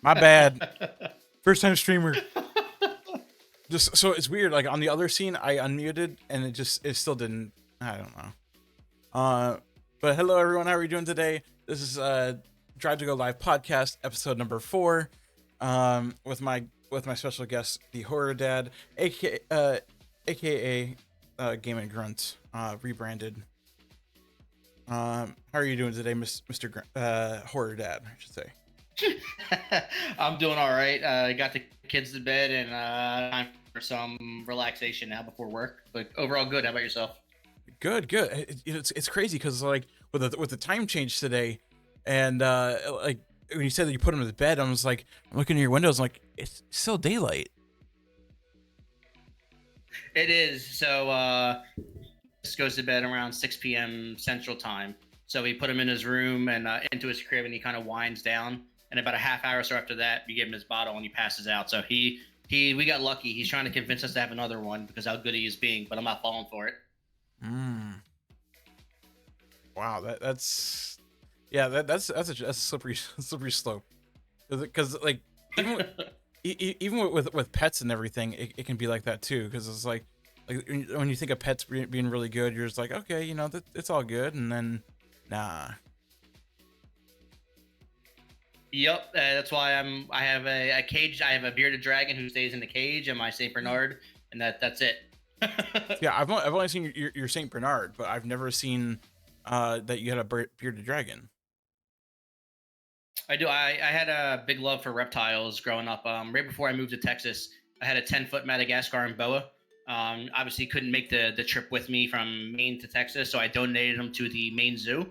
My bad. First time streamer. Just so it's weird. Like on the other scene, I unmuted and it still didn't. I don't know. But hello everyone. How are you doing today? This is Drive to Go Live podcast, episode number 4. With my special guest, TheHorrorDad, aka Game and Grunt, rebranded. How are you doing today, Mr. Horror Dad? I should say. I'm doing all right. I got the kids to bed and time for some relaxation now before work. But overall, good. How about yourself? Good. It's crazy because like with the time change today, and like when you said that you put them to bed, I was like, I'm looking at your windows, like it's still daylight. It is. So this goes to bed around 6 p.m. Central Time. So we put him in his room and into his crib, and he kind of winds down. And about a half hour or so after that, we give him his bottle and he passes out. So we got lucky. He's trying to convince us to have another one because how good he is being, but I'm not falling for it. Wow, that's a slippery slope. Because like even with pets and everything, it can be like that too. Because it's like when you think of pets being really good, you're just like, okay, you know, it's all good, and then nah. Yep, that's why I have a cage. I have a bearded dragon who stays in the cage, and my Saint Bernard, and that's it. Yeah, I've only seen your Saint Bernard, but I've never seen that you had a bearded dragon. I do. I had a big love for reptiles growing up. Right before I moved to Texas, I had a 10-foot Madagascar boa. Obviously, couldn't make the trip with me from Maine to Texas, so I donated him to the Maine Zoo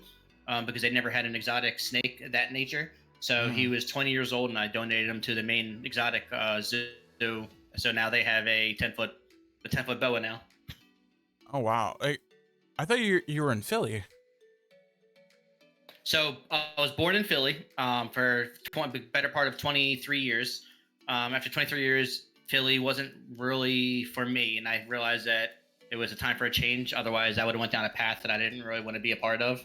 because they never had an exotic snake of that nature. So he was 20 years old, and I donated him to the Maine Exotic Zoo. So now they have a 10-foot boa now. Oh wow! I thought you were in Philly. So I was born in Philly for better part of 23 years. After 23 years, Philly wasn't really for me, and I realized that it was a time for a change. Otherwise, I would have went down a path that I didn't really want to be a part of.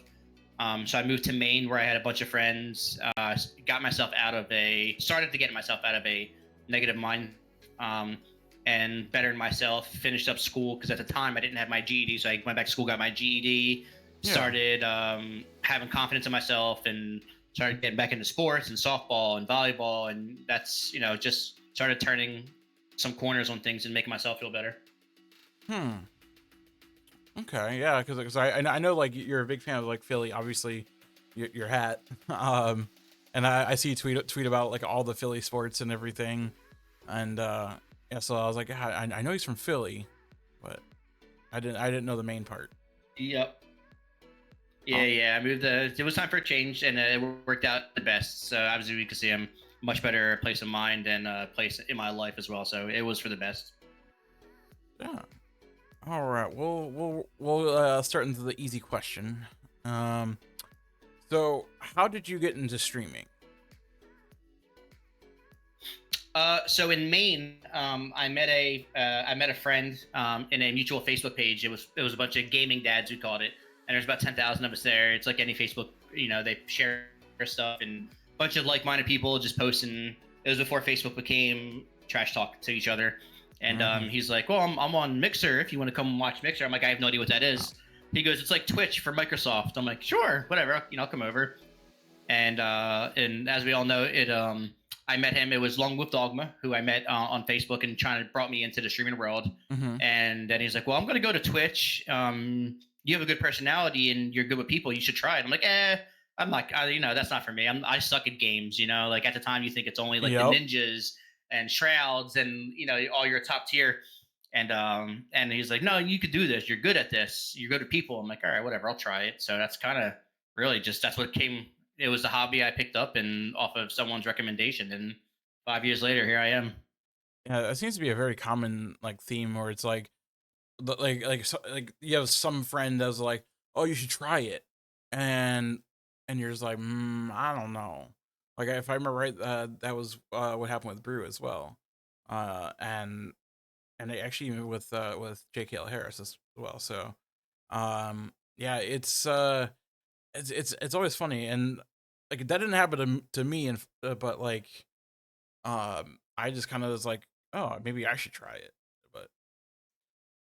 So I moved to Maine, where I had a bunch of friends. Started to get myself out of a negative mind. and bettering myself. Finished up school because at the time I didn't have my GED, so I went back to school, got my GED, Yeah. started having confidence in myself, and started getting back into sports and softball and volleyball, and that's just started turning some corners on things and making myself feel better. Hmm. Okay. Yeah. Because I know like you're a big fan of like Philly, obviously, your hat. And I see you tweet about like all the Philly sports and everything, and yeah. So I was like, yeah, I know he's from Philly, but I didn't know the main part. Yep. Yeah, Oh, yeah. I moved. It was time for a change, and it worked out the best. So obviously, we could see a much better place of mind and place in my life as well. So it was for the best. yeah. All right. We'll start into the easy question. Um. So how did you get into streaming? So in Maine, I met a friend in a mutual Facebook page. It was a bunch of gaming dads, we called it, and there's about 10,000 of us there. It's like any Facebook, they share stuff, and a bunch of like-minded people just posting. It was before Facebook became trash talk to each other, and Mm-hmm. he's like, "Well, I'm on Mixer. If you want to come watch Mixer," I'm like, "I have no idea what that Oh. is." He goes, "It's like Twitch for Microsoft." I'm like, "Sure, whatever. I'll come over." And as we all know, it I met him. It was Long with Dogma, who I met on Facebook and trying to brought me into the streaming world. Mm-hmm. And then he's like, "Well, I'm going to go to Twitch. You have a good personality and you're good with people. You should try it." I'm like, I'm not. That's not for me. I suck at games. Like at the time, you think it's only like the Yep. ninjas and shrouds and all your top tier. And he's like, "No, you could do this. You're good at this. You're good at people." I'm like, "All right, whatever. I'll try it." So that's kind of really just that's what came. It was the hobby I picked up and off of someone's recommendation, and 5 years later, here I am. Yeah, it seems to be a very common like theme where it's like like you have some friend that's like, oh, you should try it, and you're just like, I don't know. Like if I remember right, that was what happened with Brew as well, and actually even with JKL Harris as well. So yeah, it's always funny, and like that didn't happen to me, and but like I just kind of was like, oh, maybe I should try it, but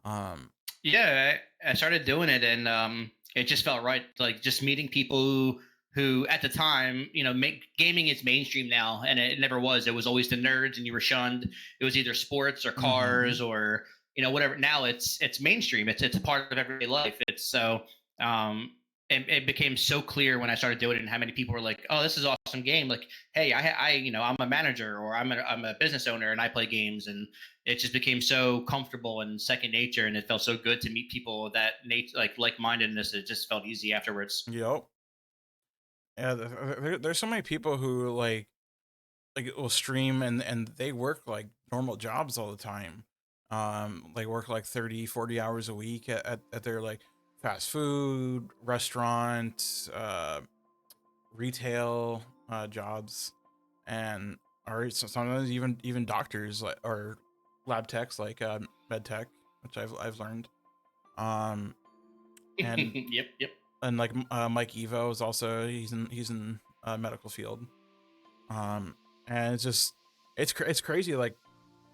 um Yeah, I started doing it, and it just felt right. Like just meeting people who at the time, make gaming is mainstream now, and it never was. It was always the nerds, and you were shunned. It was either sports or mhm. cars or whatever. Now it's mainstream. It's a part of everyday life. It's so um, it became so clear when I started doing it, and how many people were like, "Oh, this is an awesome game!" Like, "Hey, I'm a manager, or I'm a business owner, and I play games," and it just became so comfortable and second nature, and it felt so good to meet people that like-mindedness. It just felt easy afterwards. Yep. Yeah, there's so many people who will stream and they work like normal jobs all the time. Like work like 30, 40 hours a week at their like fast food, restaurant, retail jobs, and or sometimes even doctors like or lab techs like med tech, which I've learned. Um and Yep, yep. like Mike Evo is also he's in medical field. Um and it's just it's crazy like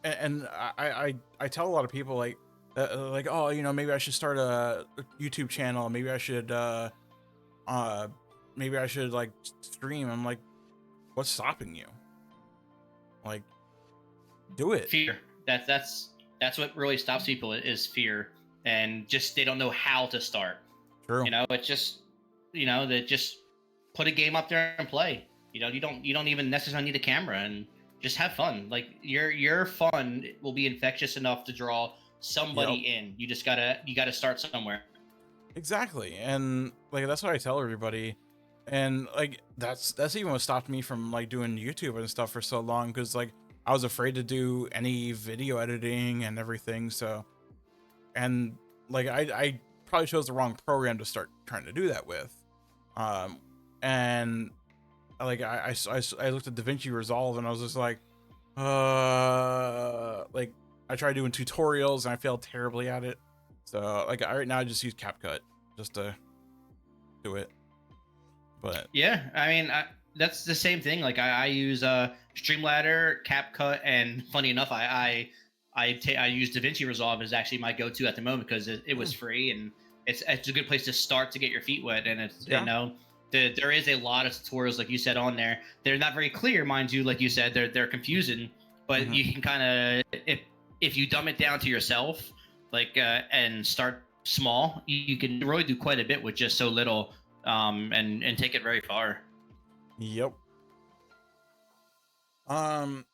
and I tell a lot of people like oh maybe I should start a YouTube channel, uh maybe I should like stream. I'm like, what's stopping you? Like, do it. Fear. That's what really stops people is fear, and just they don't know how to start. True. It's just they just put a game up there and play. You don't even necessarily need a camera, and just have fun. Like your fun will be infectious enough to draw somebody Yep. in. You gotta start somewhere. Exactly. And like that's what I tell everybody. And like that's even what stopped me from like doing YouTube and stuff for so long, because like I was afraid to do any video editing and everything. So and like I probably chose the wrong program to start trying to do that with. Um and like I looked at DaVinci Resolve and I was just like I tried doing tutorials and I failed terribly at it. So like right now I just use CapCut just to do it. But Yeah, I mean, that's the same thing. Like I use Streamladder, CapCut, and funny enough, I use DaVinci Resolve as actually my go-to at the moment because it was free, and it's a good place to start to get your feet wet. And it's, Yeah. there is a lot of tutorials like you said on there. They're not very clear, mind you. Like you said, they're confusing, but Mhm. you can kind of, if you dumb it down to yourself, like and start small, you can really do quite a bit with just so little, and take it very far. Yep. Um,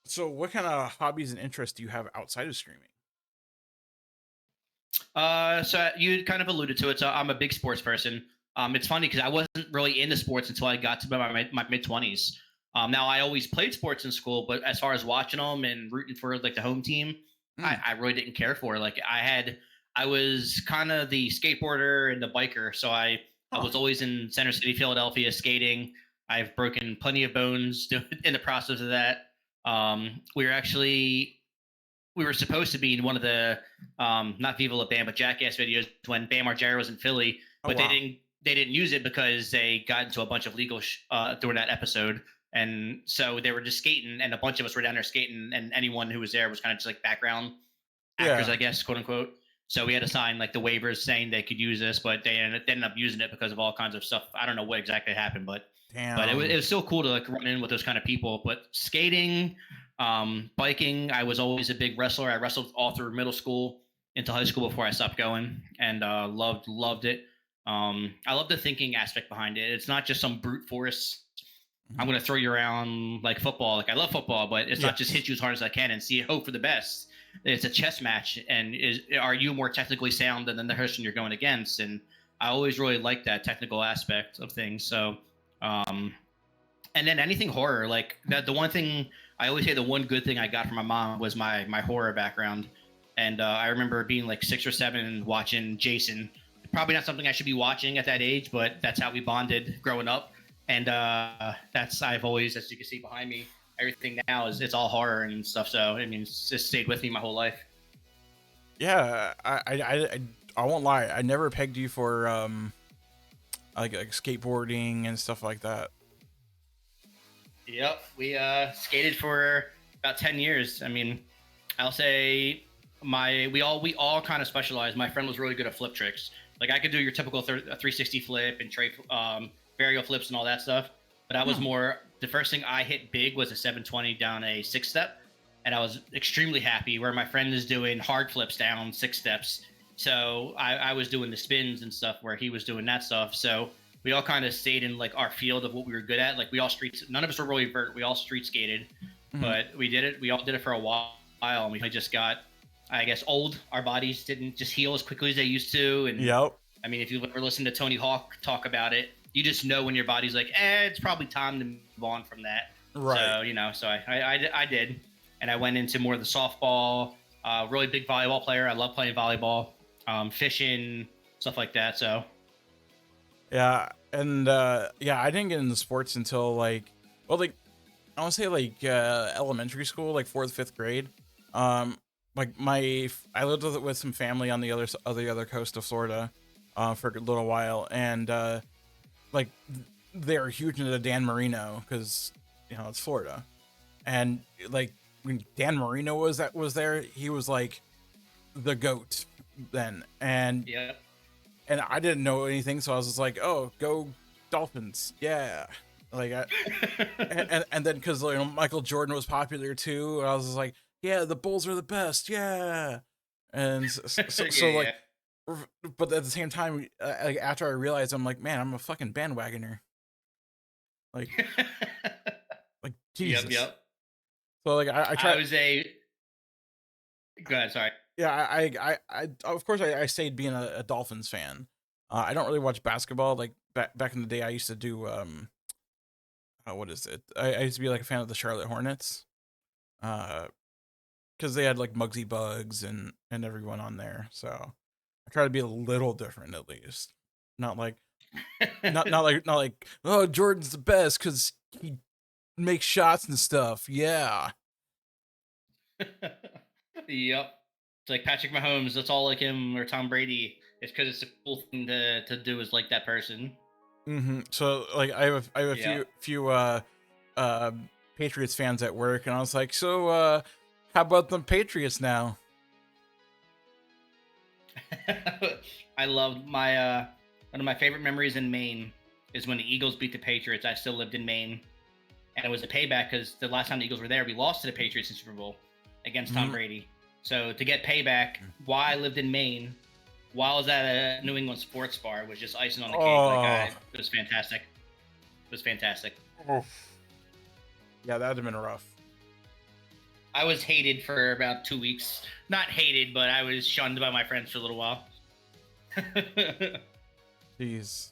so what kind of hobbies and interests do you have outside of streaming? So you kind of alluded to it. So I'm a big sports person. It's funny because I wasn't really into sports until I got to my mid 20s. Now I always played sports in school, but as far as watching them and rooting for like the home team, Mm. I really didn't care for. Like I was kind of the skateboarder and the biker. So I Huh. was always in Center City, Philadelphia, skating. I've broken plenty of bones in the process of that. We were actually we were supposed to be in one of the not Viva La Bam but Jackass videos when Bam Margera was in Philly, Oh but wow. they didn't use it because they got into a bunch of legal during that episode, and so they were just skating, and a bunch of us were down there skating, and anyone who was there was kind of just like background actors, Yeah. I guess, quote unquote. So we had to sign like the waivers saying they could use this, but they ended up using it because of all kinds of stuff. I don't know what exactly happened, but it Damn. was still cool to like run in with those kind of people. But skating, biking, I was always a big wrestler. I wrestled all through middle school into high school before I stopped going, and loved it. I love the thinking aspect behind it. It's not just some brute force. I'm Mhm. going to throw you around like football. Like I love football, but it's not just Yes. hit you as hard as I can and see hope for the best. It's a chess match, and are you more technically sound than the person you're going against? And I always really like that technical aspect of things. So, um, and then anything horror, like that. The one thing I always say, the one good thing I got from my mom was my horror background. And I remember being like 6 or 7 and watching Jason. Probably not something I should be watching at that age, but that's how we bonded growing up. And that's I've always, as you can see behind me, everything now is it's all horror and stuff. So I mean, it's just stayed with me my whole life. Yeah. I won't lie. I never pegged you for like skateboarding and stuff like that. Yep, we skated for about 10 years. I mean, I'll say we all kind of specialized. My friend was really good at flip tricks. Like I could do your typical 360 flip and tray varial flips and all that stuff. But I was Hmm. more the first thing I hit big was a 720 down a 6 step, and I was extremely happy. Where my friend is doing hard flips down 6 steps, so I was doing the spins and stuff where he was doing that stuff. So we all kind of stayed in like our field of what we were good at. Like we all streets. None of us were really vert. We all street skated, Hmm. but we did it. We all did it for a while, and we just got, I guess, old. Our bodies didn't just heal as quickly as they used to. And Yep. I mean, if you ever listen to Tony Hawk talk about it, you just know when your body's like, it's probably time to move on from that. Right. So so I did, and I went into more of the softball. Really big volleyball player. I love playing volleyball, fishing, stuff like that. So Yeah. And yeah, I didn't get into sports until like I want to say like elementary school, like fourth, fifth grade. Um, like I lived with some family on the other coast of Florida, for a little while, and like they're huge into Dan Marino because it's Florida, and like when Dan Marino was there, he was like the goat then, yeah. and I didn't know anything, so I was just like, oh, go Dolphins, yeah, like and then because Michael Jordan was popular too, and I was just like, yeah, the Bulls are the best, yeah, and so like, Yeah, but at the same time, like after I realized, I'm like, man, I'm a fucking bandwagoner, like yeah. like Yep, Jesus. yep. So like I I try, was a Go ahead, sorry. yeah, I of course I stayed being a Dolphins fan. I don't really watch basketball. Like back in the day, I used to do what is it? I used to be like a fan of the Charlotte Hornets. Uh, because they had like Muggsy Bugs and everyone on there. So I try to be a little different at least. Not like not like oh Jordan's the best because he makes shots and stuff. Yeah. Yep. It's like Patrick Mahomes. That's all like him, or Tom Brady. It's because it's a cool thing to do is like that person. So like I have a Yeah. few uh Patriots fans at work, and I was like, so How about the Patriots now? I loved my one of my favorite memories in Maine is when the Eagles beat the Patriots. I still lived in Maine, and it was a payback because the last time the Eagles were there, we lost to the Patriots in Super Bowl against Tom Mhm. Brady. So to get payback while I lived in Maine, while I was at a New England sports bar, was just icing on the cake. Oh, It was fantastic. It was fantastic. oof. Yeah, that'd have been rough. I was hated for about 2 weeks. Not hated, but I was shunned by my friends for a little while. Jeez.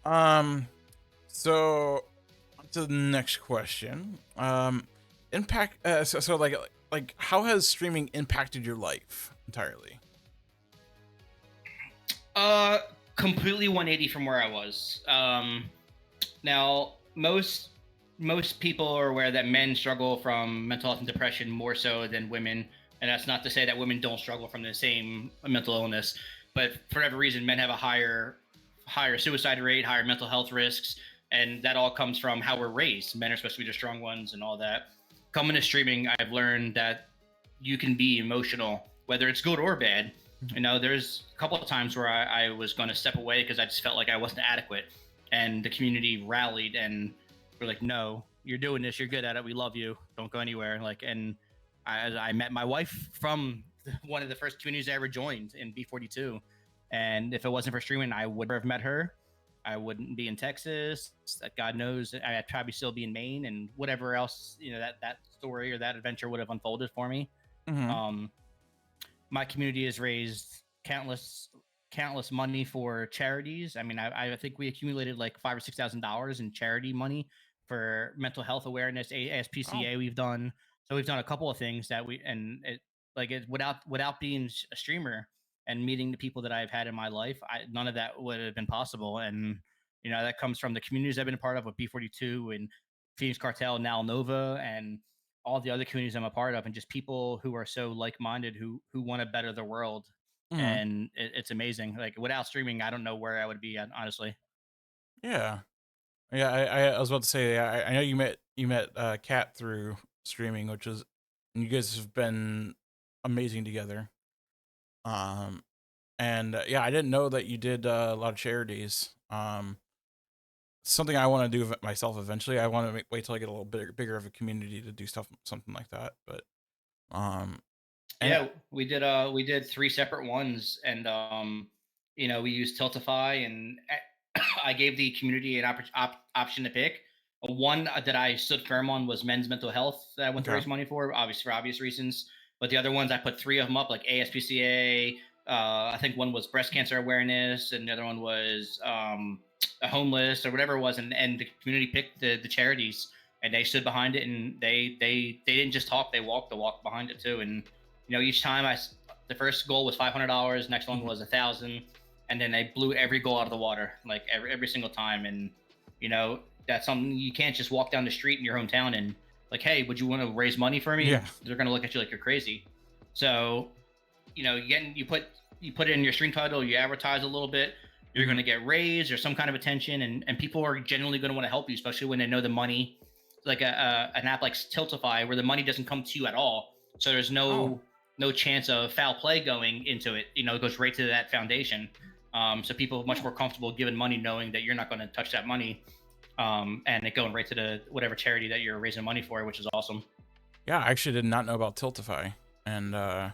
Um. So, on to the next question. Impact. So like, how has streaming impacted your life entirely? uh, Completely 180 from where I was. Now most people are aware that men struggle from mental health and depression more so than women, and that's not to say that women don't struggle from the same mental illness, but for whatever reason, men have a higher suicide rate, higher mental health risks, and that all comes from how we're raised. Men are supposed to be the strong ones and all that. Coming to streaming, I've learned that you can be emotional, whether it's good or bad. You know, there's a couple of times where I was going to step away because I just felt like I wasn't adequate, and the community rallied and were like, "No, you're doing this. You're good at it. We love you. Don't go anywhere." Like, and I met my wife from one of the first communities I ever joined in B42, and if it wasn't for streaming, I would never have met her. I wouldn't be in Texas. God knows, I'd probably still be in Maine, and whatever else, you know, that story or that adventure would have unfolded for me. Mm-hmm. Um, my community has raised countless money for charities. I mean, I think we accumulated like $5 or $6,000 in charity money for mental health awareness. Oh. ASPCA we've done. So we've done a couple of things that we and it like it without being a streamer and meeting the people that I've had in my life, none of that would have been possible. And you know that comes from the communities I've been a part of with B42 and Phoenix Cartel, now Nova, and all the other communities I'm a part of, and just people who are so like-minded who want to better the world. Mm-hmm. And it's amazing. Like without streaming, I don't know where I would be at, honestly. Yeah. Yeah. I was about to say. I know you met Kat through streaming, which is, and you guys have been amazing together. Um. And yeah, I didn't know that you did a lot of charities. Something I want to do myself eventually. I want to wait till I get a little bigger of a community to do stuff, something like that. But um, and Yeah, we did three separate ones, and you know, we used Tiltify, and I gave the community an option to pick. One that I stood firm on was men's mental health that I went to okay. raise money for obvious reasons. But the other ones, I put three of them up, like ASPCA. I think one was breast cancer awareness, and the other one was a homeless or whatever it was, and the community picked the charities, and they stood behind it, and they didn't just talk; they walked the walk behind it too. And you know, each time the first goal was $500, next one Mhm. was 1,000, and then they blew every goal out of the water, like every single time. And you know, that's something you can't just walk down the street in your hometown and like, hey, would you want to raise money for me? Yeah. And they're gonna look at you like you're crazy. So, you know, you put it in your stream title, you advertise a little bit, you're Hmm. gonna get raised or some kind of attention, and people are genuinely gonna want to help you, especially when they know the money, like an app like Tiltify, where the money doesn't come to you at all. So there's Oh. no chance of foul play going into it. You know, it goes right to that foundation. So people are much Oh. more comfortable giving money, knowing that you're not going to touch that money, and it going right to the whatever charity that you're raising money for, which is awesome. Yeah, I actually did not know about Tiltify. And huh.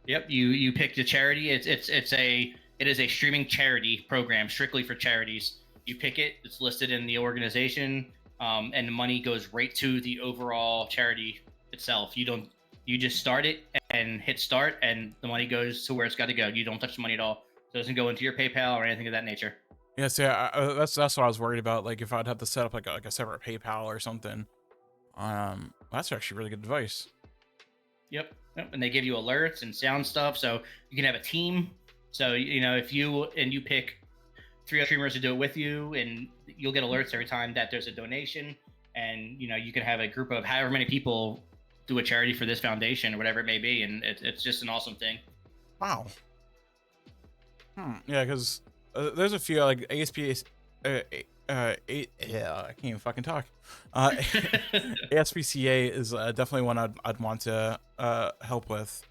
Yep, you pick the charity. It is a streaming charity program strictly for charities. You pick it. It's listed in the organization, and the money goes right to the overall charity itself. You just start it and hit start, and the money goes to where it's got to go. You don't touch the money at all. So it doesn't go into your PayPal or anything of that nature. Yeah, see, that's what I was worried about. Like if I'd have to set up like a separate PayPal or something. That's actually really good advice. Yep. Yep. And they give you alerts and sound stuff, so you can have a team. So you know if you pick three other streamers to do it with you, and you'll get alerts every time that there's a donation. And you know you can have a group of however many people do a charity for this foundation or whatever it may be, and it's just an awesome thing. Wow. Yeah, because there's a few like ASP, yeah, I can't even fucking talk. ASPCA is definitely one I'd want to help with.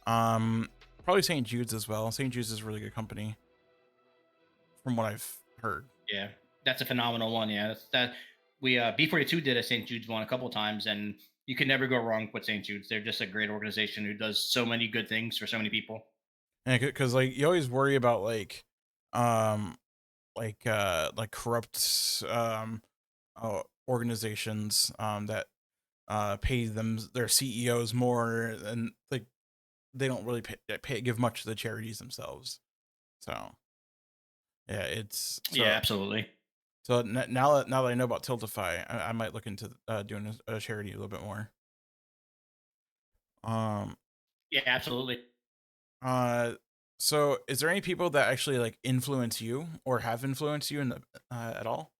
Probably St. Jude's as well. St. Jude's is a really good company, from what I've heard. Yeah, that's a phenomenal one. Yeah, that we B42 did a St. Jude's one a couple times, and you can never go wrong with St. Jude's. They're just a great organization who does so many good things for so many people. And because like you always worry about um, like corrupt organizations that pay them their CEOs more, and like they don't really give much to the charities themselves. So yeah, it's Yeah, so absolutely. so now that I know about Tiltify, I might look into doing a charity a little bit more. Um, Yeah, absolutely. uh, so is there any people that actually like influence you or have influenced you in the at all?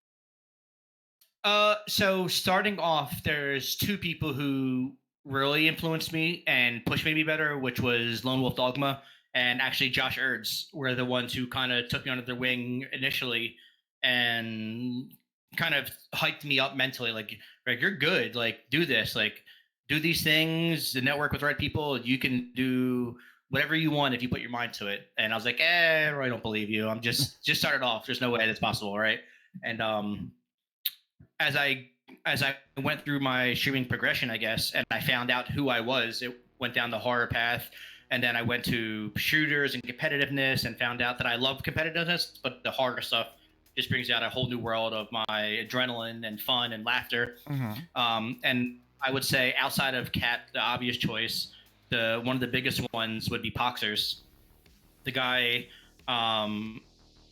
So starting off, there's two people who really influenced me and pushed me to be better, which was Lone Wolf Dogma and actually Josh Erds were the ones who kind of took me under their wing initially and kind of hyped me up mentally. Like you're good. Like do this. Like do these things. The network with the right people. You can do whatever you want if you put your mind to it. And I was like, I don't believe you. I'm just started off. There's no way that's possible, right? And as I went through my streaming progression, I guess, and I found out who I was, it went down the horror path. And then I went to shooters and competitiveness and found out that I love competitiveness, but the horror stuff just brings out a whole new world of my adrenaline and fun and laughter. Mm-hmm. And I would say outside of Cat, the obvious choice, the one of the biggest ones would be Poxers. The guy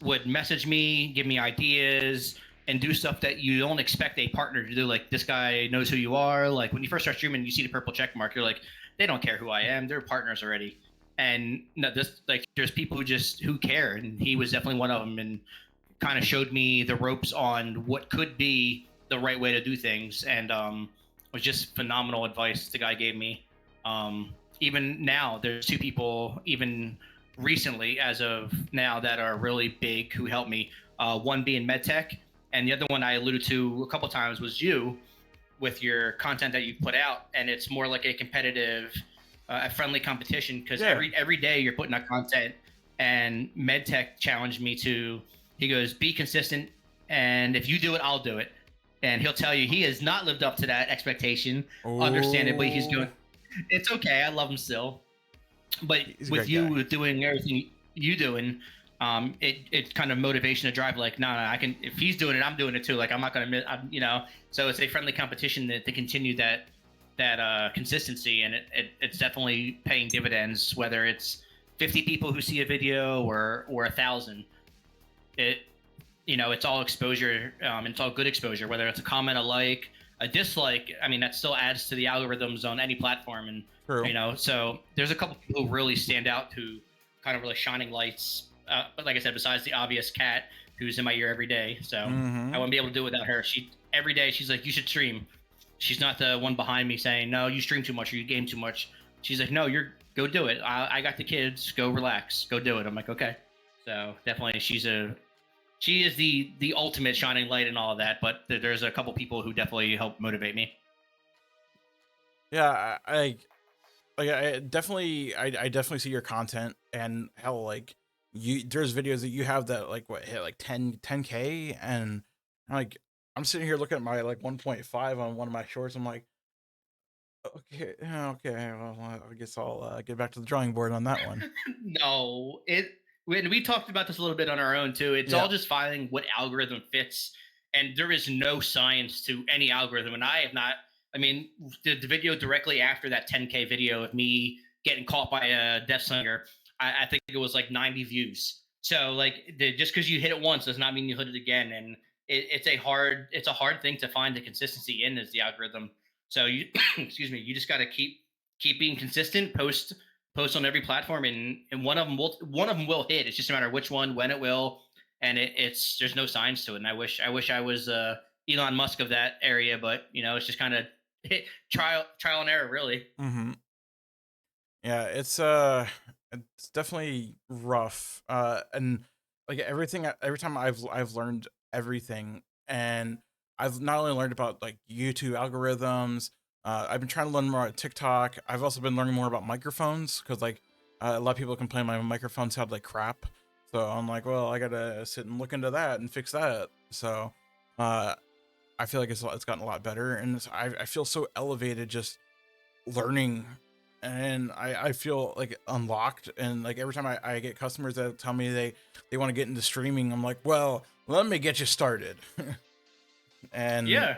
would message me, give me ideas, and do stuff that you don't expect a partner to do. Like this guy knows who you are. Like when you first start streaming, you see the purple check mark. You're like, they don't care who I am. They're partners already. And no, this like there's people who care, and he was definitely one of them, and kind of showed me the ropes on what could be the right way to do things, and was just phenomenal advice the guy gave me. Even now, there's two people, even recently, as of now, that are really big who helped me. One being MedTech, and the other one I alluded to a couple times was you with your content that you put out, and it's more like a competitive, a friendly competition because Yeah. every day you're putting out content. And MedTech challenged me to. He goes, be consistent, and if you do it, I'll do it. And he'll tell you he has not lived up to that expectation. Understandably, he's going. It's okay. I love him still, but He's a with great you guy. doing everything you doing, it's kind of motivation to drive. Like, no, I can. If he's doing it, I'm doing it too. Like, I'm not gonna miss. So it's a friendly competition to continue that consistency, and it's definitely paying dividends. Whether it's 50 people who see a video or 1,000, it it's all exposure. It's all good exposure. Whether it's a comment, a like, a dislike. I mean, that still adds to the algorithms on any platform, and True. so there's a couple people who really stand out who kind of really shining lights. But like I said, besides the obvious Cat, who's in my ear every day, so Mm-hmm. I wouldn't be able to do it without her. She every day she's like, you should stream. She's not the one behind me saying, no, you stream too much or you game too much. She's like, no, go do it. I got the kids. Go relax. Go do it. I'm like, okay. So definitely, she is the ultimate shining light and all of that. But there's a couple people who definitely help motivate me. Yeah, I definitely see your content and how like there's videos that you have that like what hit like 10K, and like I'm sitting here looking at my like 1.5 on one of my shorts. I'm like, okay, okay, well, I guess I'll get back to the drawing board on that one. No, when we talked about this a little bit on our own too. It's Yeah. all just finding what algorithm fits, and there is no science to any algorithm. And I have not. I mean, the video directly after that 10K video of me getting caught by a death slinger, I think it was like 90 views. So like, just because you hit it once does not mean you hit it again, and it's a hard thing to find the consistency in as the algorithm. So you excuse me, you just got to keep being consistent, post on every platform, and one of them will hit. It's just a matter of which one, when it will, and it's there's no signs to it. And I wish I was Elon Musk of that area, but it's just kind of trial and error, really. Mm-hmm. Yeah, it's definitely rough. And like every time I've learned everything. And I've not only learned about like YouTube algorithms, I've been trying to learn more about TikTok. I've also been learning more about microphones because like a lot of people complain my microphones sound like crap. So I'm like, well, I gotta sit and look into that and fix that. So uh, I feel like it's gotten a lot better, and I feel so elevated just learning, and I feel like unlocked. And like every time I get customers that tell me they want to get into streaming, I'm like, well, let me get you started. And Yeah,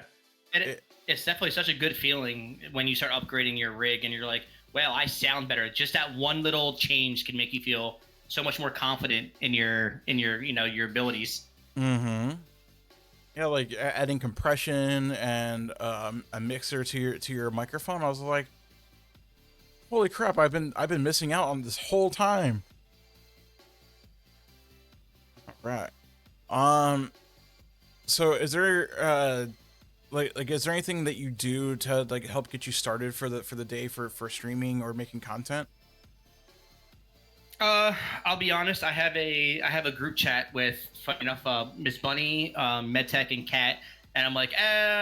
and it, it's definitely such a good feeling when you start upgrading your rig and you're like, well, I sound better. Just that one little change can make you feel so much more confident in your your abilities. mm-hmm. Yeah, like adding compression and a mixer to your microphone. I was like, holy crap, I've been missing out on this whole time. Right. Um so is there like is there anything that you do to like help get you started for the day for streaming or making content? Uh, I'll be honest. I have a group chat with, funny enough, Miss Bunny, MedTech, and Kat, and I'm like,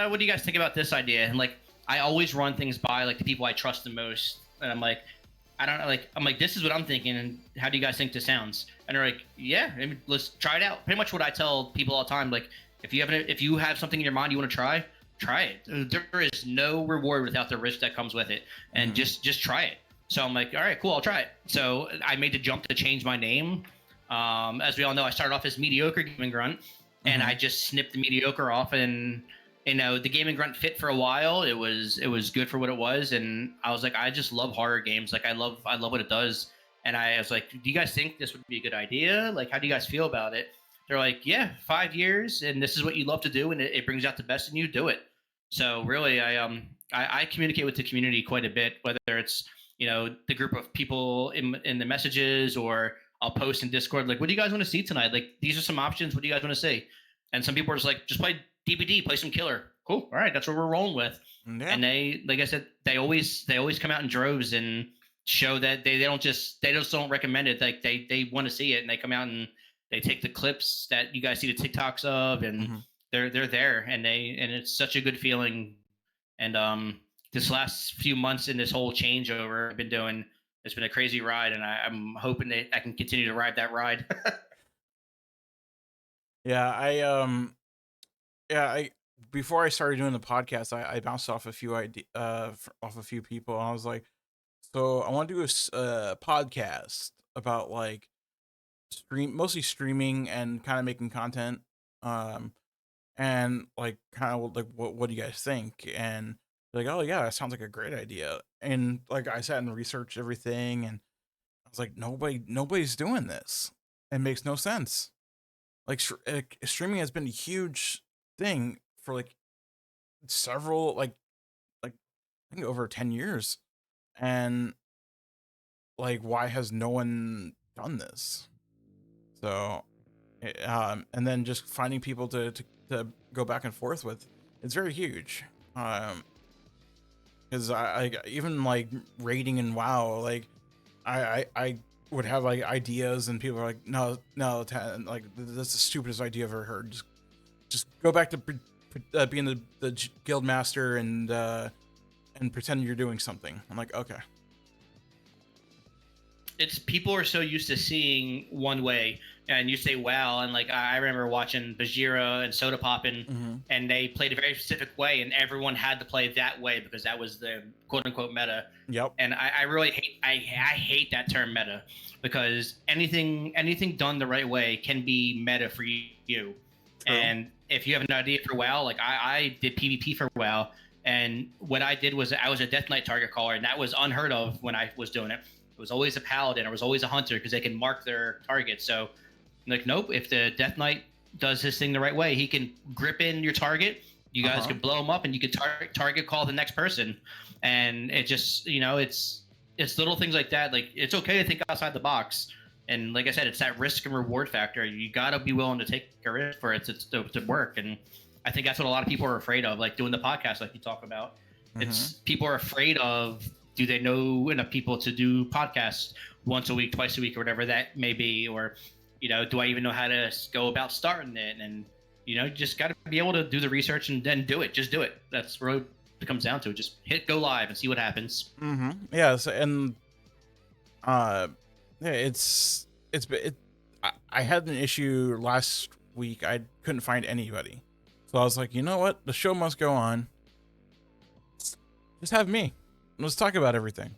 what do you guys think about this idea? And like, I always run things by like the people I trust the most, and I'm like, I don't know, like, I'm like, this is what I'm thinking, and how do you guys think this sounds? And they're like, yeah, I mean, let's try it out. Pretty much what I tell people all the time, like, if you have something in your mind you want to try it. There is no reward without the risk that comes with it, and Mm-hmm. just try it. So I'm like, all right, cool, I'll try it. So I made the jump to change my name. As we all know, I started off as Mediocre Gaming Grunt, and Mm-hmm. I just snipped the mediocre off, and the Gaming Grunt fit for a while. It was good for what it was, and I was like, I just love horror games. Like I love what it does, and I was like, do you guys think this would be a good idea? Like, how do you guys feel about it? They're like, yeah, 5 years, and this is what you love to do, and it brings out the best in you. Do it. So really, I communicate with the community quite a bit, whether it's the group of people in the messages, or I'll post in Discord like, what do you guys want to see tonight? Like, these are some options. What do you guys want to see? And some people are just like, just play DBD, play some killer. Cool. All right, that's what we're rolling with. Yeah. And they, like I said, they always come out in droves and show that they just don't recommend it. Like they want to see it, and they come out and they take the clips that you guys see the TikToks of, and Mm-hmm. they're there, and it's such a good feeling. And this last few months in this whole changeover I've been doing, it's been a crazy ride, and I'm hoping that I can continue to ride that ride. Yeah, I before I started doing the podcast, I bounced off a few off a few people, and I was like, so I want to do a podcast about like mostly streaming and kind of making content, um, and like kind of like what do you guys think? And they're like, oh yeah, that sounds like a great idea. And like I sat and researched everything, and I was like, nobody's doing this. It makes no sense. Like streaming has been a huge thing for like several like I think over 10 years. And like why has no one done this? So and then just finding people to go back and forth with, it's very huge. Um because I even like rating in WoW, like I would have like ideas, and people are like, no, like that's the stupidest idea I've ever heard. Just go back to being the guild master and pretend you're doing something. I'm like, okay. It's people are so used to seeing one way, and you say wow, and like I remember watching Bajira and Soda Poppin', Mm-hmm. and they played a very specific way, and everyone had to play that way because that was the quote unquote meta. Yep. And I really hate I hate that term meta, because anything done the right way can be meta for you. True. And if you have an idea for WoW, like I did PvP for WoW, and what I did was I was a Death Knight target caller, and that was unheard of when I was doing it. It was always a paladin, or it was always a hunter, because they can mark their target. So, like, nope, if the Death Knight does his thing the right way, he can grip in your target. You guys Uh-huh. can blow him up, and you can target call the next person. And it just, it's little things like that. Like, it's okay to think outside the box. And like I said, it's that risk and reward factor. You gotta be willing to take a risk for it to work. And I think that's what a lot of people are afraid of, like doing the podcast, like you talk about. Mm-hmm. It's people are afraid of, do they know enough people to do podcasts once a week, twice a week, or whatever that may be, or do I even know how to go about starting it? And Just got to be able to do the research and then do it. Just do it. That's really what it comes down to. Just hit go live and see what happens. Yes, and uh, yeah, I had an issue last week. I couldn't find anybody, so I was like, you know what? The show must go on. Just have me. Let's talk about everything.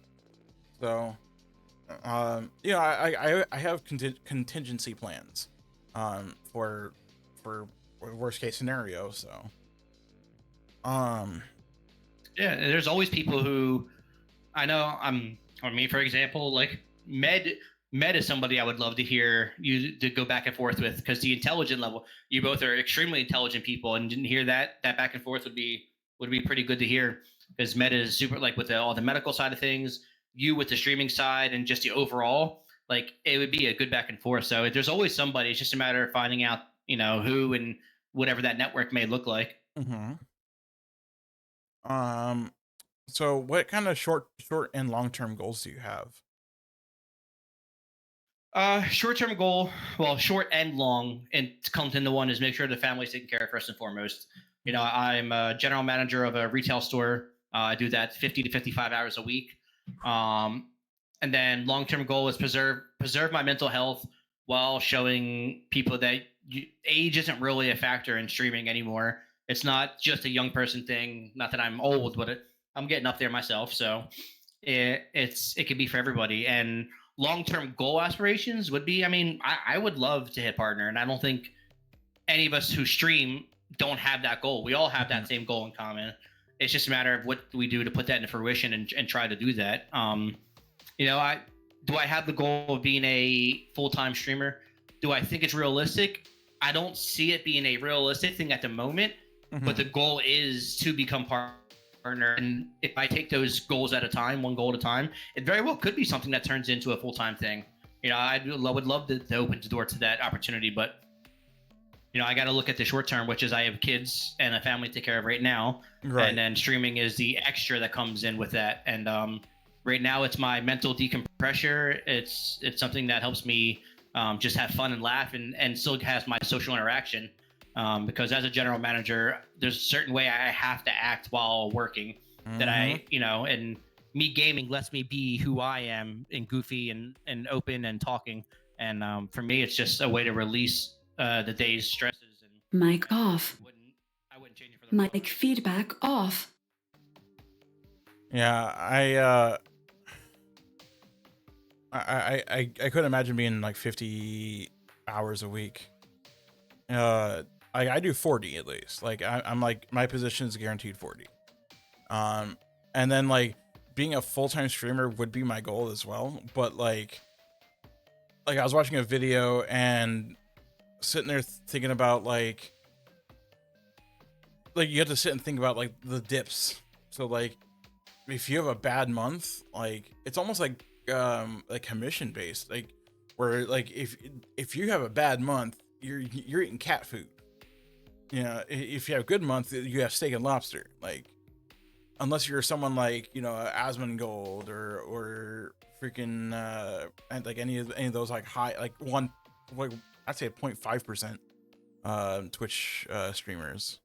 So, I have contingency plans, for worst case scenario. So, um, Yeah, there's always people who I know. Or me, for example, like Med is somebody I would love to hear you to go back and forth with, because the intelligent level, you both are extremely intelligent people, and didn't hear that back and forth would be pretty good to hear, because Med is super, like, with all the medical side of things, you with the streaming side and just the overall, like, it would be a good back and forth. So there's always somebody. It's just a matter of finding out, who and whatever that network may look like. mhm. um, so what kind of short and long term goals do you have? Short-term goal, well, short and long, and it comes into one, is make sure the family's taken care of first and foremost. I'm a general manager of a retail store. I do that 50 to 55 hours a week. Um, and then long-term goal is preserve my mental health while showing people that age isn't really a factor in streaming anymore. It's not just a young person thing. Not that I'm old, but I'm getting up there myself. So it could be for everybody. And long-term goal aspirations would be, I mean, I would love to hit partner, and I don't think any of us who stream don't have that goal. We all have Mhm. that same goal in common. It's just a matter of what we do to put that into fruition, and try to do that. I do I have the goal of being a full-time streamer? Do I think it's realistic? I don't see it being a realistic thing at the moment, but the Mhm. goal is to become partner. And if I take those goals at a time, one goal at a time, it very well could be something that turns into a full-time thing. Would love to open the door to that opportunity, but I got to look at the short term, which is I have kids and a family to take care of right now, and Right. then streaming is the extra that comes in with that. And right now, it's my mental decompressor. It's something that helps me just have fun and laugh, and still has my social interaction. Because as a general manager, there's a certain way I have to act while working, that Mhm. and me gaming lets me be who I am, and goofy and open and talking. And for me, it's just a way to release the day's stresses, Mic and off. I wouldn't change it for the world. Mic feedback off. Yeah, I couldn't imagine being like 50 hours a week. I do 40 at least. Like I'm like, my position is guaranteed 40. Um, and then like being a full time streamer would be my goal as well. But like I was watching a video and sitting there thinking about like you have to sit and think about like the dips. So like if you have a bad month, like it's almost like commission based, like where like if you have a bad month, you're eating cat food. If you have a good month, you have steak and lobster. Like unless you're someone like Asmongold or freaking and like any of those like high like one like I'd say 0.5% Twitch streamers.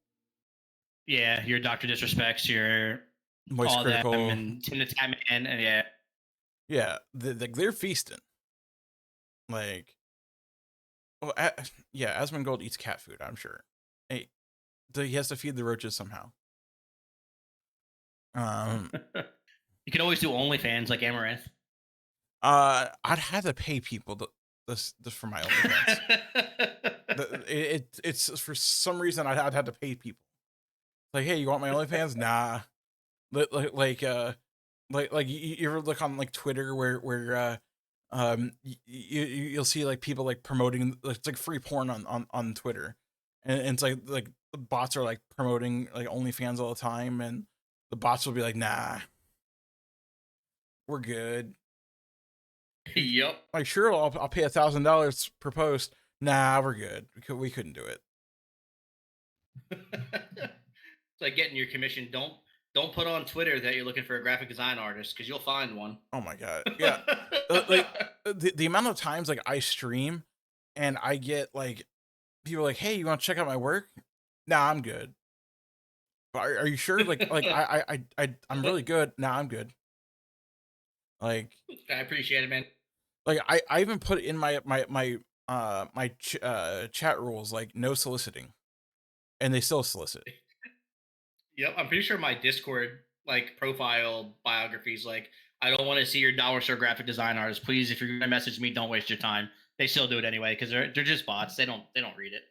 Yeah, your Doctor Disrespects, your Moist all of them, Critical. and Tim the Tatman, and yeah. Yeah, they're feasting. Like, well, yeah, Asmongold eats cat food, I'm sure. Hey, he has to feed the roaches somehow. Um, You can always do OnlyFans like Amaranth. I'd have to pay people this for my OnlyFans. It's for some reason I'd have to pay people. Like, hey, you want my OnlyFans? Nah. Like you ever look on like Twitter where you'll see like people like promoting, it's like free porn on Twitter, and it's like the bots are like promoting like OnlyFans all the time, and the bots will be like, nah, we're good. Yep. Like, sure, I'll pay $1,000 per post. Nah, we're good. We couldn't do it. It's like getting your commission. Don't put on Twitter that you're looking for a graphic design artist, because you'll find one. Oh my god, yeah. Like the amount of times like I stream and I get like people are like, hey, you want to check out my work? Nah, I'm good. Are you sure? I'm really good. Nah, I'm good. Like, I appreciate it, man. I even put in my chat rules like no soliciting, and they still solicit. Yep, I'm pretty sure my Discord like profile biography is like, I don't want to see your dollar store graphic design artist. Please, if you're gonna message me, don't waste your time. They still do it anyway because they're just bots. They don't read it.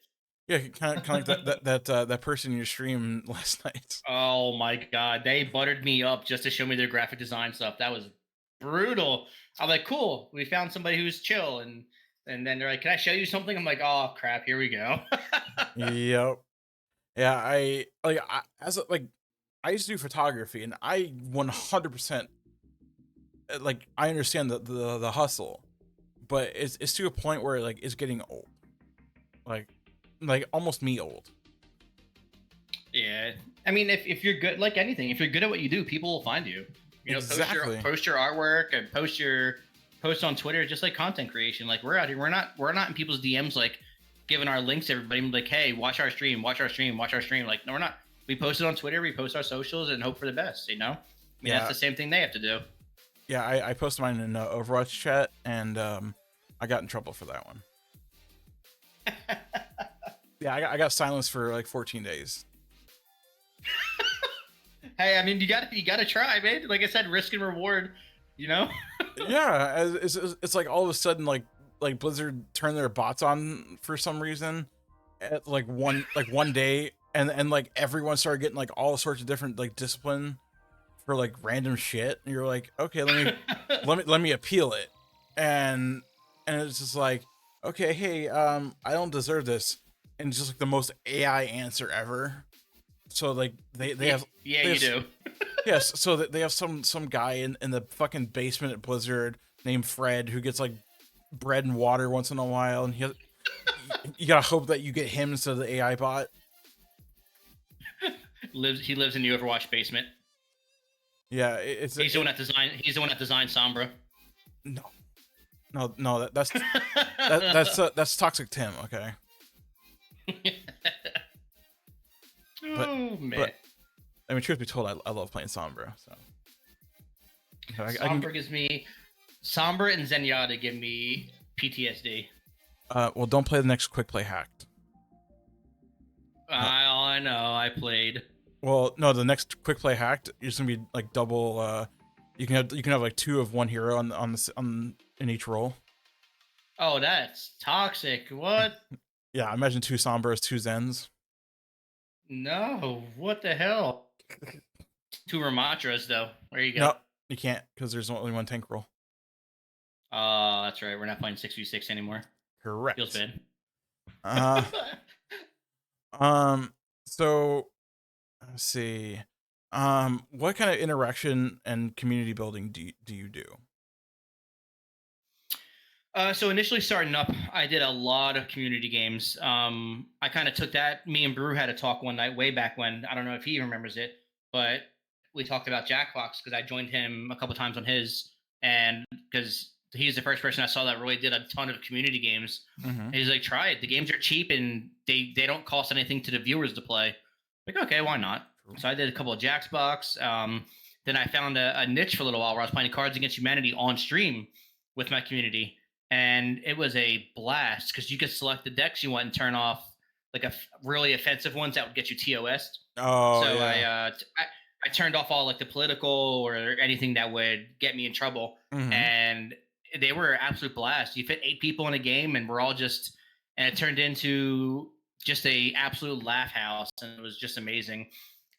Yeah, kind of like that person in your stream last night. Oh my god, they buttered me up just to show me their graphic design stuff. That was brutal. I'm like, cool, we found somebody who's chill, and then they're like, can I show you something? I'm like, oh crap, here we go. Yep. Yeah, I used to do photography, and I 100% like I understand the hustle, but it's to a point where like it's getting old, like almost me old. Yeah, I mean, if you're good, like anything, if you're good at what you do, people will find you. You know, Exactly. post your artwork and post on Twitter, just like content creation. Like we're out here, we're not in people's DMs like giving our links to everybody. Like, hey, watch our stream, watch our stream, watch our stream. Like, no, we're not. We post it on Twitter, we post our socials, and hope for the best. You know, I mean, that's Yeah, the same thing they have to do. yeah. I posted mine in Overwatch chat, and I got in trouble for that one. Yeah, I got silenced for like 14 days. Hey, I mean, you got to try, man. Like I said, risk and reward. You know. Yeah, it's like all of a sudden like Blizzard turned their bots on for some reason at like one day, and like everyone started getting like all sorts of different like discipline for like random shit, and you're like, okay, let me appeal it, and it's just like, okay, hey, I don't deserve this, and it's just like the most AI answer ever. So like they Yeah, have yeah, they you have do. yes, so that they have some guy in the fucking basement at Blizzard named Fred who gets like bread and water once in a while, and you gotta hope that you get him instead of the AI bot. He lives in the Overwatch basement. Yeah, He's the one that designed. He's the one that designed Sombra. no, no, that's Toxic Tim, okay, but Oh man, but I mean, truth be told, I love playing Sombra, so I can Sombra gives me Sombra and Zenyatta give me PTSD. well, don't play the next quick play hacked. I know. I played. Well, no, the next quick play hacked is gonna be like double. You can have like two of one hero on in each role. Oh, that's toxic. What? Yeah, imagine two Sombras, two Zens. No. What the hell? Two Ramatras though. There you go. No, you can't because there's only one tank role. Oh, that's right. We're not playing 6v6 anymore. Feels Correct. bad. Uh, um. So let's see. What kind of interaction and community building do you do? So initially starting up, I did a lot of community games. I kind of took that. Me and Brew had a talk one night way back when. I don't know if he remembers it, but we talked about Jackbox because I joined him a couple times on his, and because he's the first person I saw that really did a ton of community games. Mm-hmm. And he's like, try it. The games are cheap and they don't cost anything to the viewers to play. Like, okay, why not? True. So I did a couple of Jackbox. Then I found a niche for a little while where I was playing Cards Against Humanity on stream with my community, and it was a blast because you could select the decks you want and turn off like really offensive ones that would get you TOS. Oh So yeah. I turned off all like the political or anything that would get me in trouble, Mm-hmm. and they were absolute blast. You fit 8 people in a game, and we're all just, and it turned into just a absolute laugh house, and it was just amazing.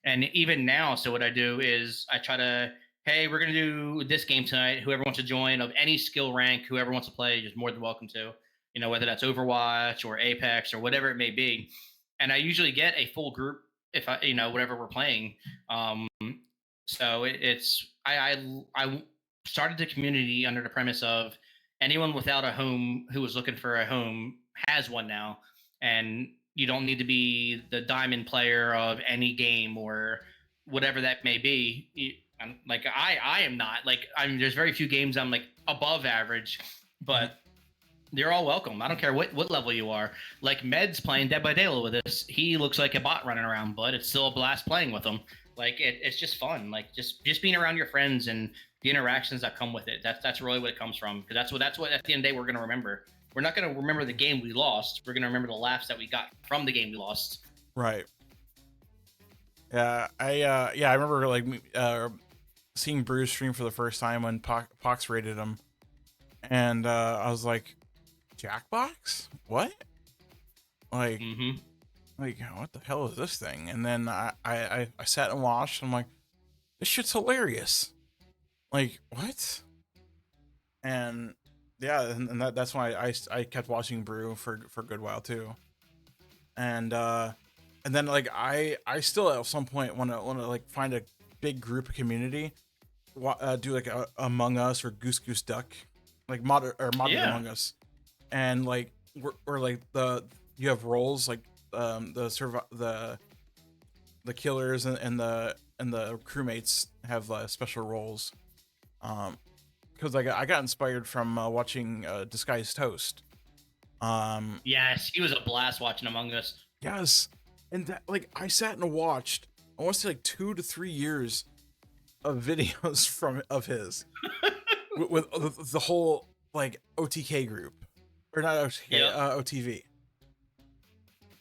And even now, so what I do is I try to, hey, we're gonna do this game tonight. Whoever wants to join of any skill rank, whoever wants to play, is more than welcome to. You know, whether that's Overwatch or Apex or whatever it may be. And I usually get a full group if I, whatever we're playing. Um, so it's I started the community under the premise of anyone without a home who was looking for a home has one now, and you don't need to be the diamond player of any game or whatever that may be. Like I am not like, there's very few games I'm like above average, but They're all welcome. I don't care what level you are. Like Med's playing Dead by Daylight with us. He looks like a bot running around, but it's still a blast playing with him. Like it's just fun. Like just being around your friends and the interactions that come with it. That's really what it comes from. Because that's what at the end of the day we're gonna remember. We're not gonna remember the game we lost. We're gonna remember the laughs that we got from the game we lost. Right. Yeah, I remember like seeing Bruce stream for the first time when Pox rated him, and I was like, Jackbox? What? Like, like what the hell is this thing? And then I sat and watched. And I'm like, this shit's hilarious. Like what? And yeah, and that's why I kept watching Brew for a good while too. And then like I still at some point want to like find a big group of community, do like a Among Us or Goose Goose Duck, like modded Among Us, and like we're like you have roles like the killers and the crewmates have special roles, because like I got inspired from watching Disguised Toast. Yes, he was a blast watching Among Us. Yes, and that like I sat and watched, I want to say like 2 to 3 years of videos of his with the whole like OTK group, or not OTK, OTV.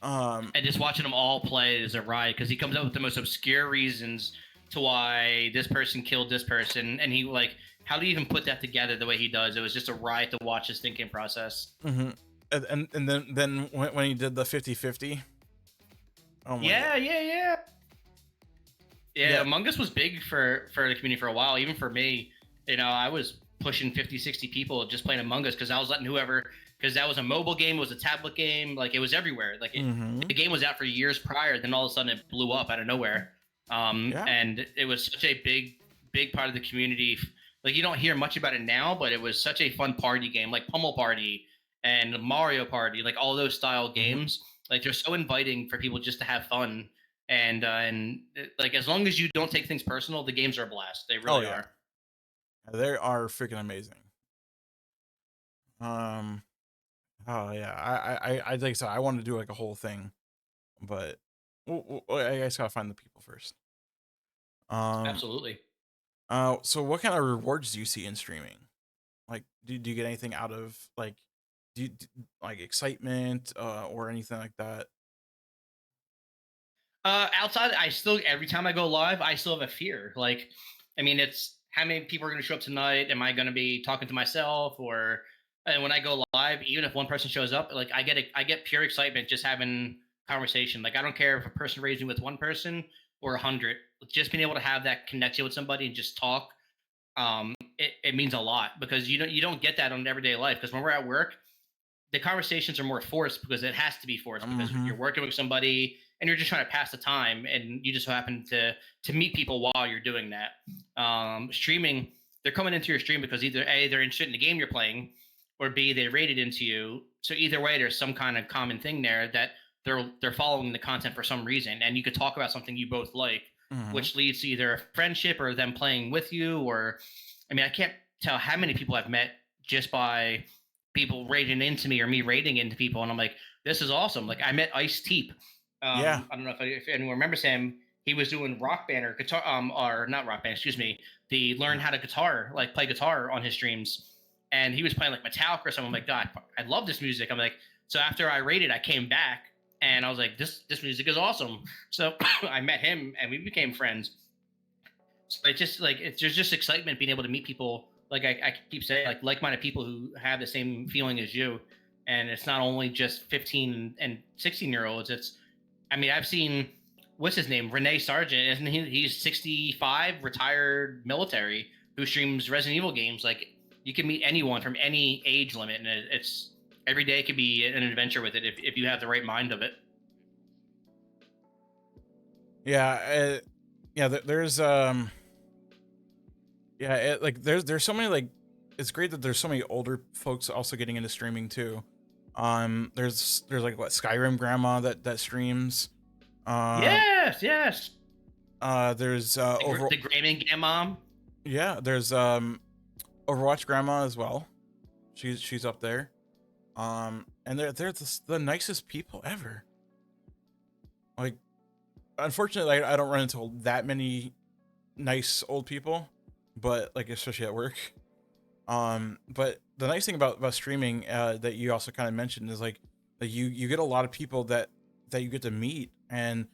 And just watching them all play is a ride because he comes up with the most obscure reasons to why this person killed this person, and he like, how do you even put that together the way he does? It was just a ride to watch his thinking process. And then when he did the 50-50. Oh my God. Yeah, Among Us was big for the community for a while, even for me. You know, I was pushing 50, 60 people just playing Among Us because I was letting whoever, because that was a mobile game, it was a tablet game, like it was everywhere. Like the game was out for years prior, then all of a sudden it blew up out of nowhere. And it was such a big part of the community. Like you don't hear much about it now, but it was such a fun party game, like Pummel Party and Mario Party, like all those style games. Like they're so inviting for people just to have fun. And like as long as you don't take things personal, the games are a blast. They really are. They are freaking amazing. Oh yeah, I like I said, I want to do like a whole thing, but I guess gotta find the people first. Absolutely. So what kind of rewards do you see in streaming? Like, do you get anything out of like, do you like excitement or anything like that? Outside, I still every time I go live, I still have a fear. Like, I mean, it's how many people are going to show up tonight? Am I going to be talking to myself, or and when I go live, even if one person shows up, like I get pure excitement just having conversation. Like I don't care if a person raised me with one person or 100. Just being able to have that connection with somebody and just talk, it means a lot because you don't get that on everyday life. Because when we're at work, the conversations are more forced because it has to be forced because you're working with somebody and you're just trying to pass the time and you just so happen to meet people while you're doing that. Streaming, they're coming into your stream because either A, they're interested in the game you're playing, or B, they rated into you. So either way, there's some kind of common thing there that they're following the content for some reason, and you could talk about something you both like, which leads to either a friendship or them playing with you. Or I mean, I can't tell how many people I've met just by people rating into me or me rating into people, and I'm like, this is awesome. Like I met Ice Teep. I don't know if anyone remembers him. He was doing Rock Band or guitar, or not Rock Band, excuse me. The learn how to play guitar on his streams, and he was playing like Metallica or something. I'm like, God, I love this music. I'm like, so after I rated, I came back and I was like, this music is awesome. So I met him and we became friends. So it's just like there's just excitement being able to meet people. Like I keep saying, like-minded people who have the same feeling as you. And it's not only just 15 and 16-year-olds. It's, I mean, I've seen, what's his name, Renee Sargent, isn't he? He's 65, retired military, who streams Resident Evil games. Like you can meet anyone from any age limit, and it's every day could be an adventure with it if you have the right mind of it. Yeah, there's like there's so many, like it's great that there's so many older folks also getting into streaming too. There's like what, Skyrim grandma that streams. Yes. There's the gaming grandmom. Yeah, there's Overwatch grandma as well. She's up there. And they're the nicest people ever. Like, unfortunately, I don't run into that many nice old people, but like especially at work. But the nice thing about streaming that you also kind of mentioned is like that you get a lot of people that you get to meet, and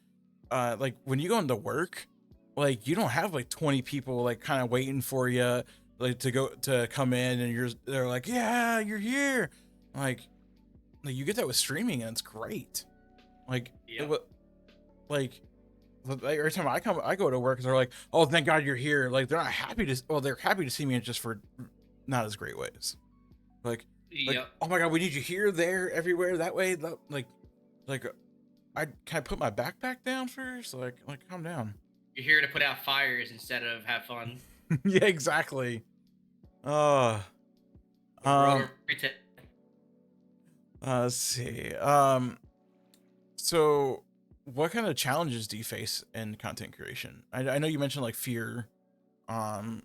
like when you go into work, like you don't have like 20 people like kind of waiting for you like to come in, and they're like, yeah, you're here. Like, you get that with streaming, and it's great. Like it Yep. was like every time I go to work, they're like, oh, thank God you're here. Like they're not happy to, well, they're happy to see me just for not as great ways. Like, Yep. oh my God, we need you here, there, everywhere, that way. Like, can I put my backpack down first? Like, calm down. You're here to put out fires instead of have fun. Yeah, exactly. Uh, um, Retail. let's see. So what kind of challenges do you face in content creation? I know you mentioned like fear, um,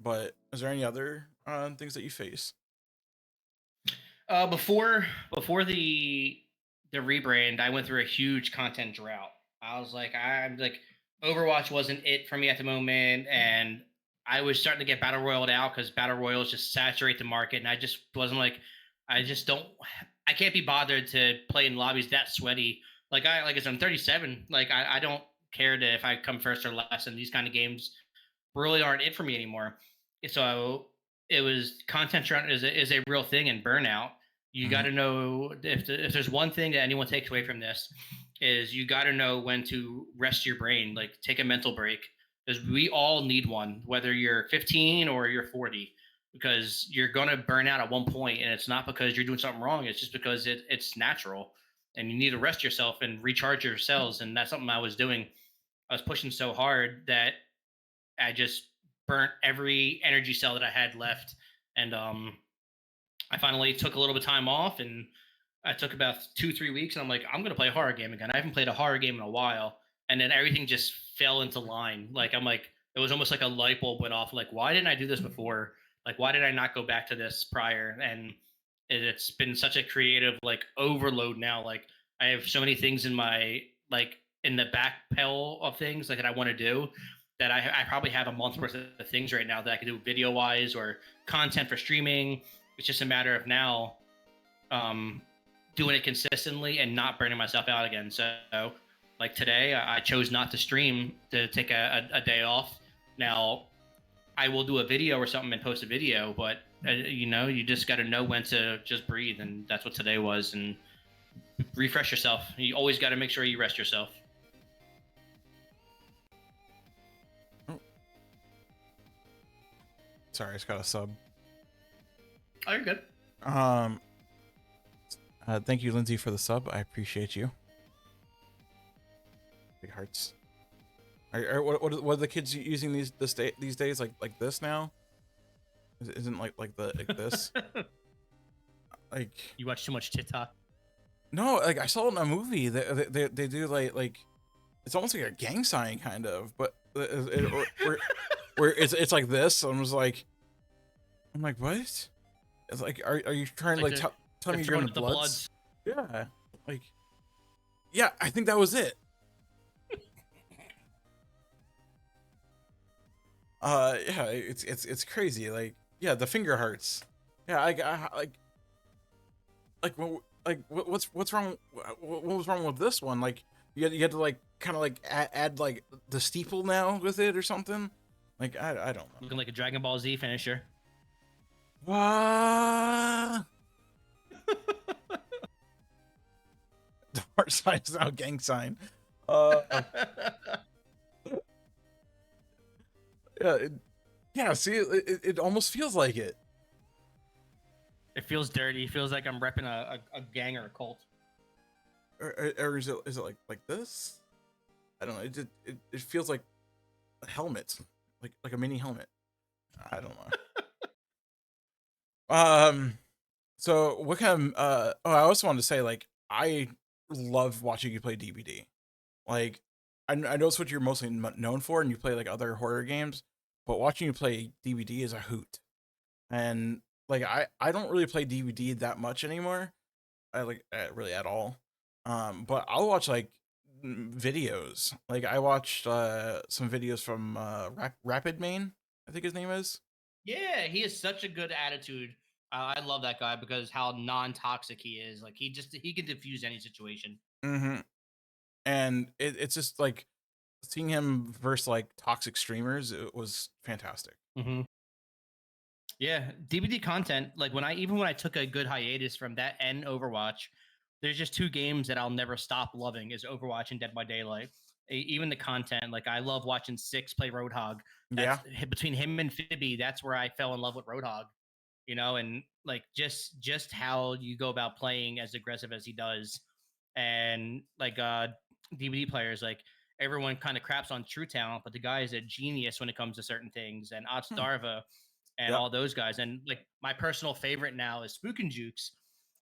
but is there any other things that you face? Before the rebrand, I went through a huge content drought. I was like, I'm like, Overwatch wasn't it for me at the moment, and I was starting to get battle royaled out because battle royals just saturate the market, and I just wasn't like, I just don't, I can't be bothered to play in lobbies that sweaty. Like I said, I'm 37. Like I don't care to if I come first or last in these kind of games really aren't it for me anymore. So it was content churn is a real thing, and burnout. You got Mhm. to know if there's one thing that anyone takes away from this is you got to know when to rest your brain, like take a mental break, because we all need one, whether you're 15 or you're 40, because you're gonna burn out at one point, and it's not because you're doing something wrong. It's just because it's natural, and you need to rest yourself and recharge your cells, and that's something I was doing. I was pushing so hard that I just burnt every energy cell that I had left, and I finally took a little bit of time off, and I took about 2 3 weeks, and I'm like, I'm gonna play a horror game again. I haven't played a horror game in a while, and then everything just fell into line. Like I'm like, it was almost like a light bulb went off. Like, why didn't I do this before? Like, why did I not go back to this prior? And it's been such a creative like overload now. Like I have so many things in my like in the back pile of things like that I want to do that I probably have a month worth of things right now that I can do video wise or content for streaming. It's just a matter of now um, doing it consistently and not burning myself out again. So, like today, I chose not to stream to take a day off. Now, I will do a video or something and post a video, but you just got to know when to just breathe, and that's what today was. And refresh yourself. You always got to make sure you rest yourself. Oh, sorry, I just got a sub. Oh, you're good. Um, thank you, Lindsay, for the sub. I appreciate you. Big hearts. What are the kids using these days? Like this now? Isn't like this? Like, You watch too much TikTok. no, like I saw it in a movie. They do like it's almost like a gang sign kind of, but where it's like this. I'm like, what? It's like, are you trying to Like like tell they're me you're throwing in up the the Bloods? bloods. Yeah, like, yeah, I think that was it. Yeah, it's crazy. Like, yeah, the finger hearts. Yeah, what's wrong? What was wrong with this one? Like, you had to like kind of like add like the steeple now with it or something. Like, I don't know. Looking like a Dragon Ball Z finisher. What? The heart sign is now gang sign. Uh, yeah, yeah. See, it almost feels like it. It feels dirty. It feels like I'm repping a gang or a cult. Or is it like this? I don't know. It feels like a helmet, like a mini helmet. I don't know. So what kind of oh, I also wanted to say, like, I love watching you play DBD. Like, I know it's what you're mostly known for, and you play like other horror games, but watching you play DBD is a hoot. And like, I don't really play DVD that much anymore, really at all. But I'll watch like videos. Like I watched some videos from Rapid Main, I think his name is. Yeah, he has such a good attitude. I love that guy because how non-toxic he is. Like he can diffuse any situation. Mm-hmm. And it's just like seeing him versus like toxic streamers. It was fantastic. Hmm. Yeah, DVD content. Like when I took a good hiatus from that and Overwatch, there's just two games that I'll never stop loving is Overwatch and Dead by Daylight. Even the content, like I love watching Six play Roadhog. Yeah. That's between him and Phoebe. That's where I fell in love with Roadhog. And like just how you go about playing as aggressive as he does, and like DVD players, like everyone kind of craps on True Talent, but the guy is a genius when it comes to certain things, and Hmm. Otstarva and Yep. all those guys. And like my personal favorite now is Spook and Jukes,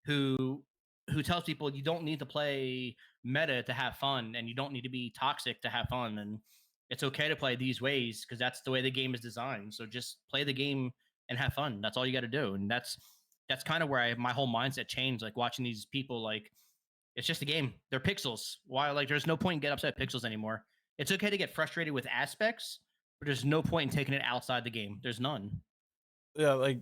who who tells people you don't need to play meta to have fun, and you don't need to be toxic to have fun, and it's okay to play these ways because that's the way the game is designed. So just play the game and have fun. That's all you got to do, and that's kind of where my whole mindset changed. Like watching these people, like it's just a game. They're pixels. Why? Like there's no point in getting upset at pixels anymore. It's okay to get frustrated with aspects, but there's no point in taking it outside the game. There's none. Yeah, like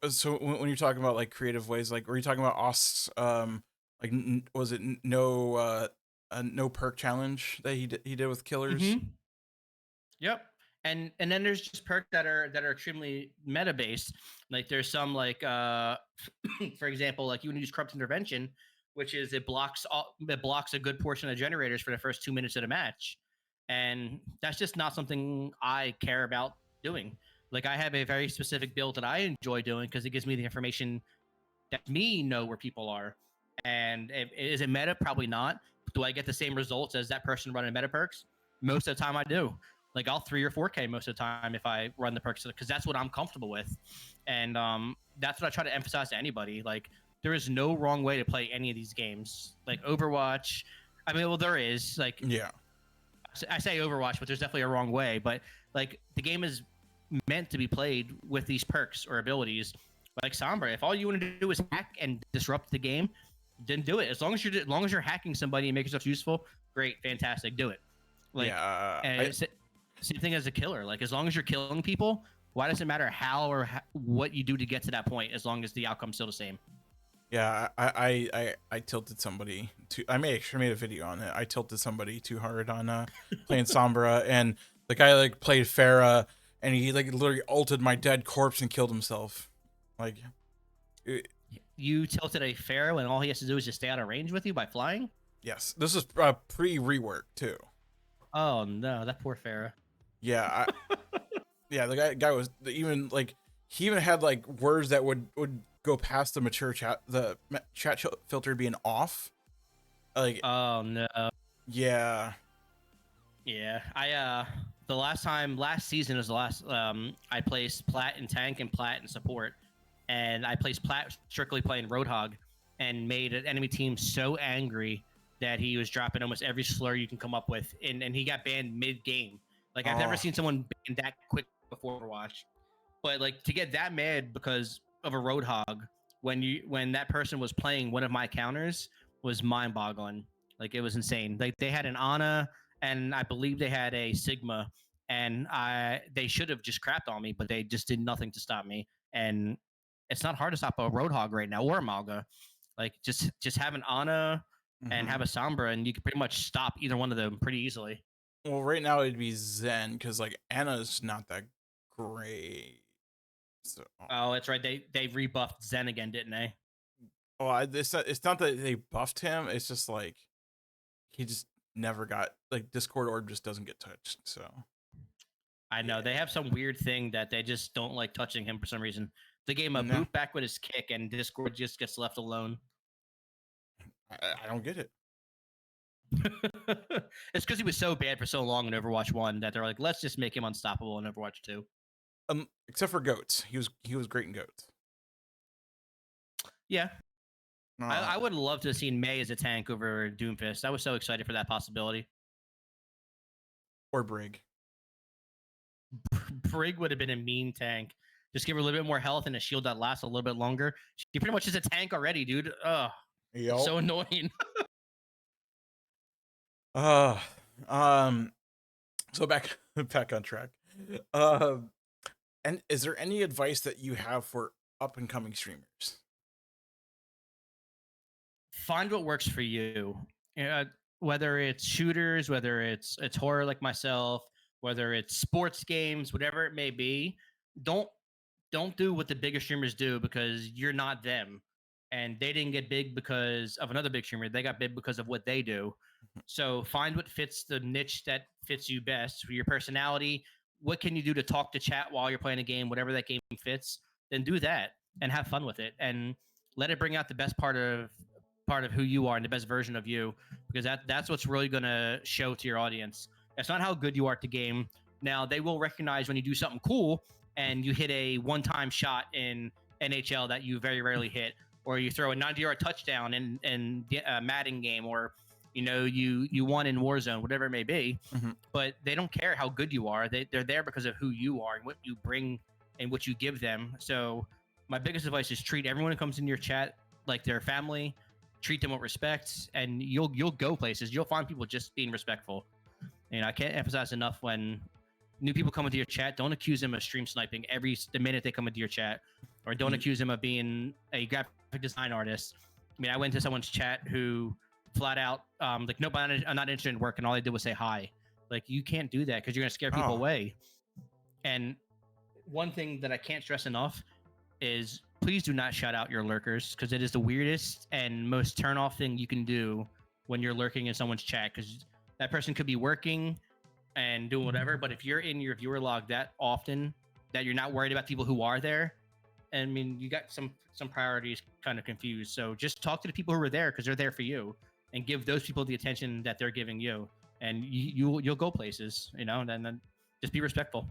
so when you're talking about like creative ways, like were you talking about Os like was it no perk challenge that he did with killers? Mm-hmm. Yep. And then there's just perks that are extremely meta based. Like there's some like for example, like you would use corrupt intervention, which is it blocks a good portion of generators for the first 2 minutes of the match. And that's just not something I care about doing. Like I have a very specific build that I enjoy doing because it gives me the information that me know where people are. And is it meta? Probably not. Do I get the same results as that person running meta perks? Most of the time I do. Like I'll 3 or 4K most of the time if I run the perks because that's what I'm comfortable with. And that's what I try to emphasize to anybody. Like there is no wrong way to play any of these games. Like Overwatch, I mean, well, there is. Like Yeah. I say Overwatch, but there's definitely a wrong way. But like the game is meant to be played with these perks or abilities. Like Sombra, if all you want to do is hack and disrupt the game, then do it. As long as you're hacking somebody and make yourself useful, great, fantastic, do it. Like, Yeah, and same thing as a killer. Like as long as you're killing people, why does it matter how or what you do to get to that point? As long as the outcome's still the same. yeah, I tilted somebody to I may actually made a video on it. I tilted somebody too hard on playing Sombra, and the guy like played Farah, and he like literally ulted my dead corpse and killed himself. Like it, You tilted a pharaoh, and all he has to do is just stay out of range with you by flying. yes, this is pre-rework too. Oh no, that poor pharaoh. Yeah, yeah, the guy was even like he even had like words that would go past the mature chat filter being off. Like Oh no. yeah, Yeah, the last season is the last I placed plat and tank and plat and support, and I placed plat strictly playing Roadhog, and made an enemy team so angry that he was dropping almost every slur you can come up with, and he got banned mid game. Like I've never oh seen someone banned that quick before Overwatch, but like to get that mad because of a Roadhog when that person was playing one of my counters was mind boggling. Like it was insane. Like they had an Ana and I believe they had a Sigma, and they should have just crapped on me, but they just did nothing to stop me. And it's not hard to stop a Roadhog right now or a Malga. Like just have an Ana and have a Sombra, and you can pretty much stop either one of them pretty easily. Well, right now it'd be Zen because like Anna's not that great. So, Oh, that's right. They rebuffed Zen again, didn't they? it's not that they buffed him. It's just like he just never got like Discord orb just doesn't get touched. So I know they yeah, have some weird thing that they just don't like touching him for some reason. They gave him a no, boot back with his kick, and Discord just gets left alone. I don't get it. It's because he was so bad for so long in Overwatch One that they're like, let's just make him unstoppable in Overwatch Two. Except for goats, he was great in goats. Yeah, Uh, I would love to have seen May as a tank over Doomfist. I was so excited for that possibility. or Brig. Brig would have been a mean tank. Just give her a little bit more health and a shield that lasts a little bit longer. She pretty much is a tank already, dude. Ugh. It's Yep. so annoying. Uh, um. So back on track. Um. And is there any advice that you have for up and coming streamers? Find what works for you. Uh, whether it's shooters, whether it's horror like myself, whether it's sports games, whatever it may be. Don't don't do what the bigger streamers do because you're not them. And they didn't get big because of another big streamer. They got big because of what they do. So find what fits the niche that fits you best for your personality. What can you do to talk to chat while you're playing a game, whatever that game fits, then do that and have fun with it and let it bring out the best part of who you are and the best version of you because that's what's really going to show to your audience. It's not how good you are at the game. Now they will recognize when you do something cool and you hit a one-time shot in NHL that you very rarely hit, or you throw a 90-yard touchdown in a Madden game, or you won in Warzone, whatever it may be. Mm-hmm. But they don't care how good you are. They're there because of who you are and what you bring and what you give them. So my biggest advice is treat everyone who comes into your chat like their family. Treat them with respect, and you'll go places. You'll find people just being respectful. I can't emphasize enough when new people come into your chat, don't accuse them of stream sniping the minute they come into your chat, or don't accuse them of being a graphic design artist. I mean, I went to someone's chat who flat out like, nope, I'm not interested in work, and all they did was say hi. Like, you can't do that because you're gonna scare people away. And one thing that I can't stress enough is please do not shout out your lurkers because it is the weirdest and most turn off thing you can do when you're lurking in someone's chat because that person could be working and doing whatever. But if you're in your viewer log that often that you're not worried about people who are there, I mean, you got some priorities kind of confused. So just talk to the people who are there because they're there for you, and give those people the attention that they're giving you, and you'll go places, and then just be respectful.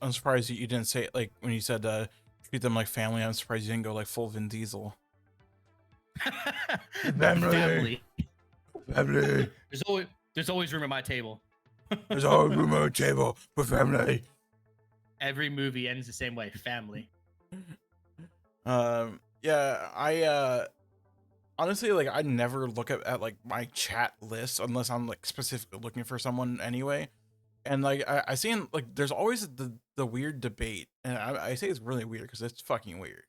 I'm surprised you didn't say it like when you said treat them like family. I'm surprised you didn't go like full Vin Diesel. Family. Family. There's always room at my table. There's always room at my table for family. Every movie ends the same way. Family. Yeah, I honestly, like, I never look at like my chat list unless I'm like specifically looking for someone anyway. And like I seen like there's always the weird debate, and I say it's really weird because it's fucking weird.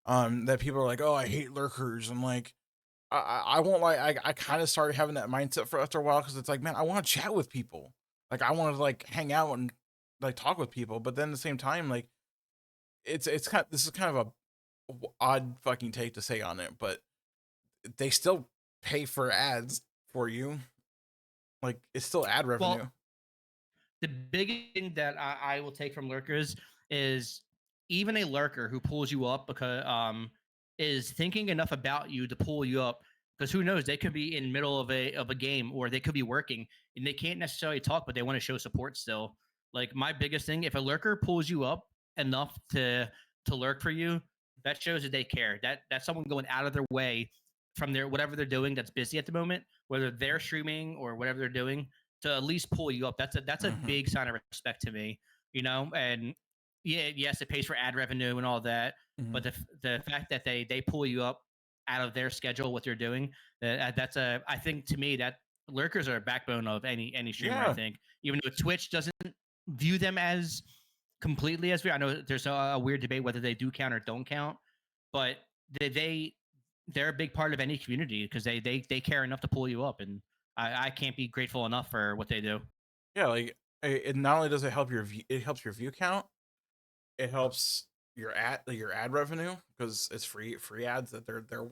That people are like, oh, I hate lurkers, and like I won't lie, I kind of started having that mindset for after a while because it's like, man, I want to chat with people, like I want to like hang out and like talk with people, but then at the same time, like it's kind of, this is kind of a odd fucking take to say on it, but they still pay for ads for you, like it's still ad revenue. Well, the big thing that I will take from lurkers is even a lurker who pulls you up because is thinking enough about you to pull you up, because who knows, they could be in the middle of a game, or they could be working and they can't necessarily talk, but they want to show support still. Like, my biggest thing, if a lurker pulls you up enough to lurk for you, that shows that they care. That's someone going out of their way from their whatever they're doing that's busy at the moment, whether they're streaming or whatever they're doing, to at least pull you up. That's a big sign of respect to me, And yeah, yes, it pays for ad revenue and all that, but the fact that they pull you up out of their schedule, what they're doing, I think, to me, that lurkers are a backbone of any streamer. Yeah. I think, even though Twitch doesn't view them as completely as weird. I know there's a weird debate whether they do count or don't count, but they're a big part of any community because they care enough to pull you up, and I can't be grateful enough for what they do. Yeah, like it not only does it help your view, it helps your view count, it helps your ad revenue because it's free ads that they're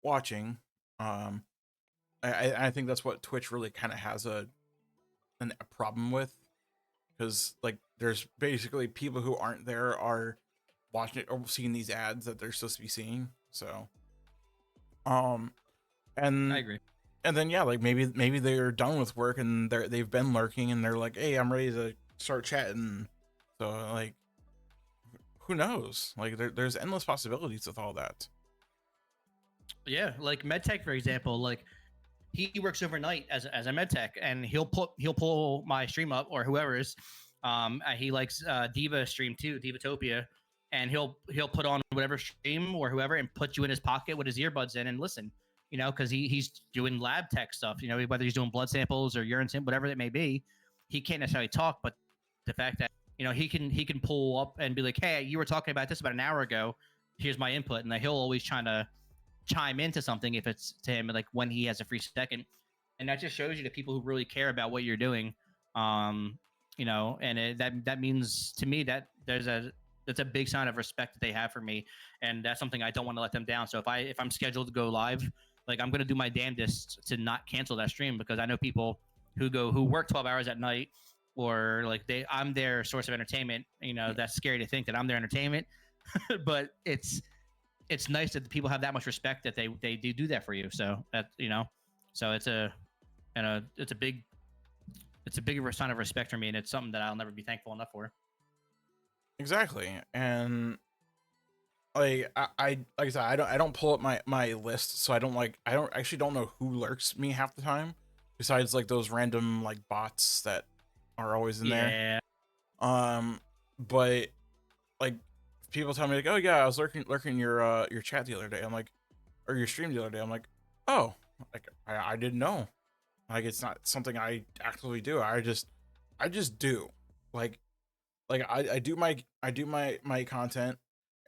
watching. I think that's what Twitch really kind of has a problem with, because like there's basically people who aren't there are watching it or seeing these ads that they're supposed to be seeing. So and I agree. and then yeah, like maybe they're done with work and they've been lurking and they're like, hey, I'm ready to start chatting. So like, who knows? Like there's endless possibilities with all that. Yeah, like MedTech, for example. Like, he works overnight as a MedTech, and he'll pull my stream up, or whoever's. He likes Diva stream too, Divatopia. and he'll put on whatever stream or whoever and put you in his pocket with his earbuds in and listen. You know, because he's doing lab tech stuff. You know, whether he's doing blood samples or urine samples, whatever it may be, he can't necessarily talk. But the fact that he can pull up and be like, "Hey, you were talking about this about an hour ago. Here's my input," and he'll always try to chime into something if it's to him, like when he has a free second. And that just shows you the people who really care about what you're doing. Um, and that means to me that that's a big sign of respect that they have for me, and that's something I don't want to let them down. So if I'm scheduled to go live, like I'm gonna do my damnedest to not cancel that stream, because I know people who work 12 hours at night, or like I'm their source of entertainment. That's scary to think that I'm their entertainment, but it's nice that the people have that much respect that they do that for you. So so it's it's a big sign of respect for me, and it's something that I'll never be thankful enough for. Exactly. And like I said, I don't pull up my list, so I don't actually don't know who lurks me half the time, besides like those random like bots that are always in there. But like people tell me like, oh yeah, I was lurking your chat the other day. I'm like, or your stream the other day. I'm like, oh, like I didn't know. Like it's not something I actively do. I just do. Like I do my content,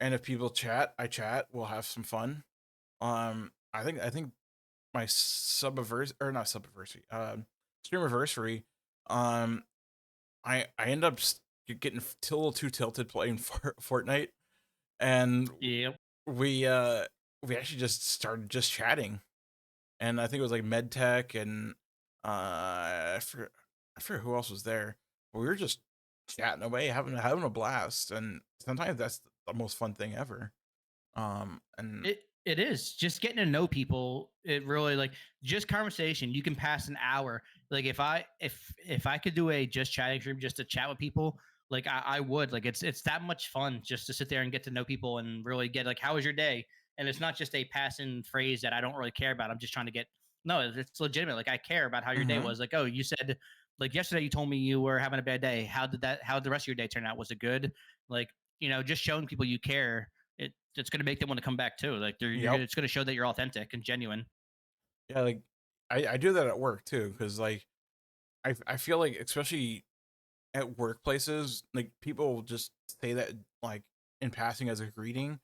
and if people chat, I chat. We'll have some fun. I think my subiverse or not subiversary, streamiversary, I end up getting a little too tilted playing Fortnite, and Yep. we actually just started just chatting, and I think it was like MedTech and I forget who else was there, but we were just chatting away, having a blast, and sometimes that's the most fun thing ever. And It is just getting to know people. It really, like, just conversation. You can pass an hour. Like if I could do a just chatting stream just to chat with people, like I would. Like it's that much fun just to sit there and get to know people and really get like, how was your day? And it's not just a passing phrase that I don't really care about. I'm just trying to get, no, it's legitimate. Like I care about how your day mhm. was. Like, oh, you said like yesterday you told me you were having a bad day. How did the rest of your day turn out? Was it good? Like, just showing people you care, it's going to make them want to come back too. Like Yep. it's going to show that you're authentic and genuine. Yeah, like I do that at work too, because like I feel like especially at workplaces, like people just say that like in passing as a greeting,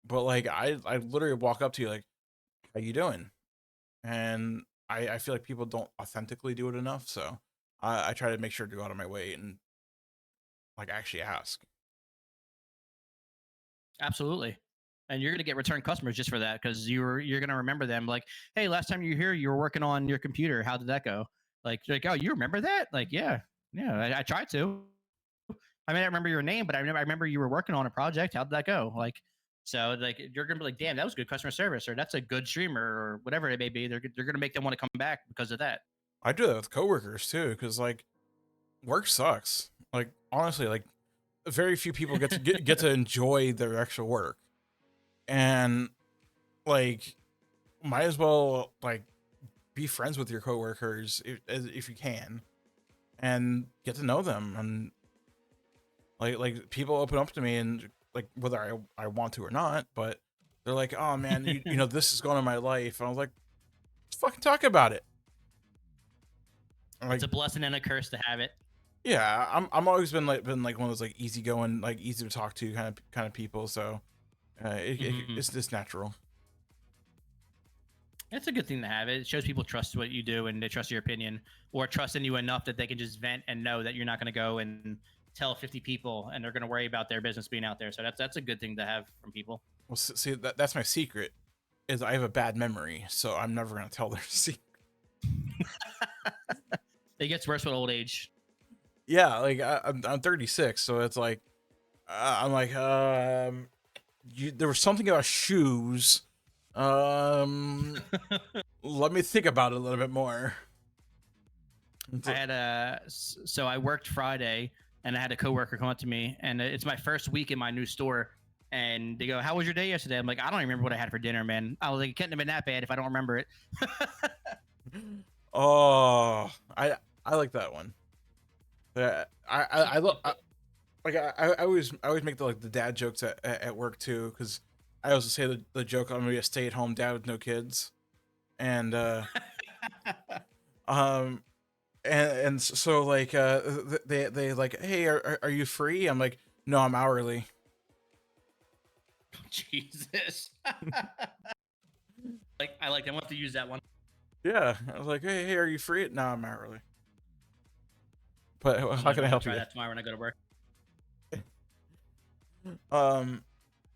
but like I literally walk up to you like, how you doing? And I feel like people don't authentically do it enough, so I try to make sure to go out of my way and like actually ask. Absolutely. And you're going to get return customers just for that, because you're going to remember them. Like, hey, last time you were here, you were working on your computer. How did that go? Like, oh, you remember that? Like, yeah, yeah. I tried to. I may not remember your name, but I remember you were working on a project. How did that go? Like, so like you're gonna be like, damn, that was good customer service, or that's a good streamer, or whatever it may be. They're gonna make them want to come back because of that. I do that with coworkers too, because like work sucks. Like honestly, like very few people get to enjoy their actual work, and like might as well like be friends with your coworkers if you can, and get to know them. And like people open up to me, and like whether I want to or not, but they're like, oh man, you know this is going on in my life. And I was like, let's fucking talk about it. It's Like a blessing and a curse to have it. yeah, I'm always been like one of those like easygoing, like easy to talk to kind of people. So Mm-hmm. it's just natural. It's a good thing to have. It shows people trust what you do and they trust your opinion, or trust in you enough that they can just vent and know that you're not going to go and tell 50 people and they're going to worry about their business being out there. So that's a good thing to have from people. Well, see that's my secret is I have a bad memory, so I'm never gonna tell their secret. It gets worse with old age. Yeah, like I'm 36, so it's like I'm like there was something about shoes. Let me think about it a little bit more. I had so I worked Friday and I had a coworker come up to me, and it's my first week in my new store. And they go, "How was your day yesterday?" I'm like, "I don't even remember what I had for dinner, man." I was like, "It couldn't have been that bad if I don't remember it." Oh, I like that one. Yeah, I I always make the dad jokes at work too, because I also say the joke I'm gonna be a stay-at-home dad with no kids, and um and so like they like, hey, are you free? I'm like, no, I'm hourly. Jesus. Like I like. I want to use that one. Yeah, I was like, hey, are you free? No, I'm hourly. But how can I I'm gonna help try you? that tomorrow when I go to work. Um,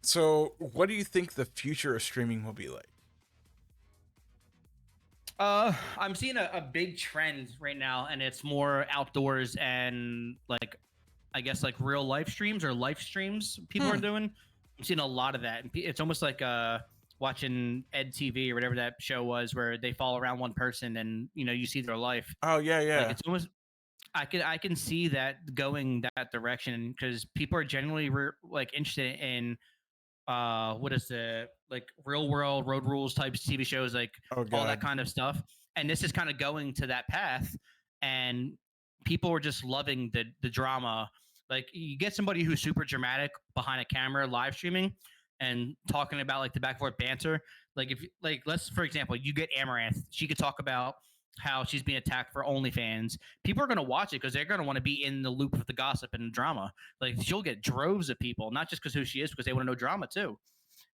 so what do you think the future of streaming will be like? I'm seeing a big trend right now, and it's more outdoors and like I guess like real life streams or live streams people are Hmm. doing. I'm seeing a lot of that, and it's almost like watching Ed TV or whatever that show was, where they follow around one person and you see their life. Oh yeah, Like yeah. it's almost I can see that going that direction because people are generally like interested in what is the like real world road rules type TV shows, like Oh all that god. kind of stuff. And this is kind of going to that path, and people are just loving the drama. Like you get somebody who's super dramatic behind a camera live streaming and talking about like the back and forth banter. Like if like let's for example, you get Amaranth, she could talk about how she's being attacked for OnlyFans. People are going to watch it because they're going to want to be in the loop of the gossip and the drama. Like she'll get droves of people, not just because who she is, because they want to know drama too.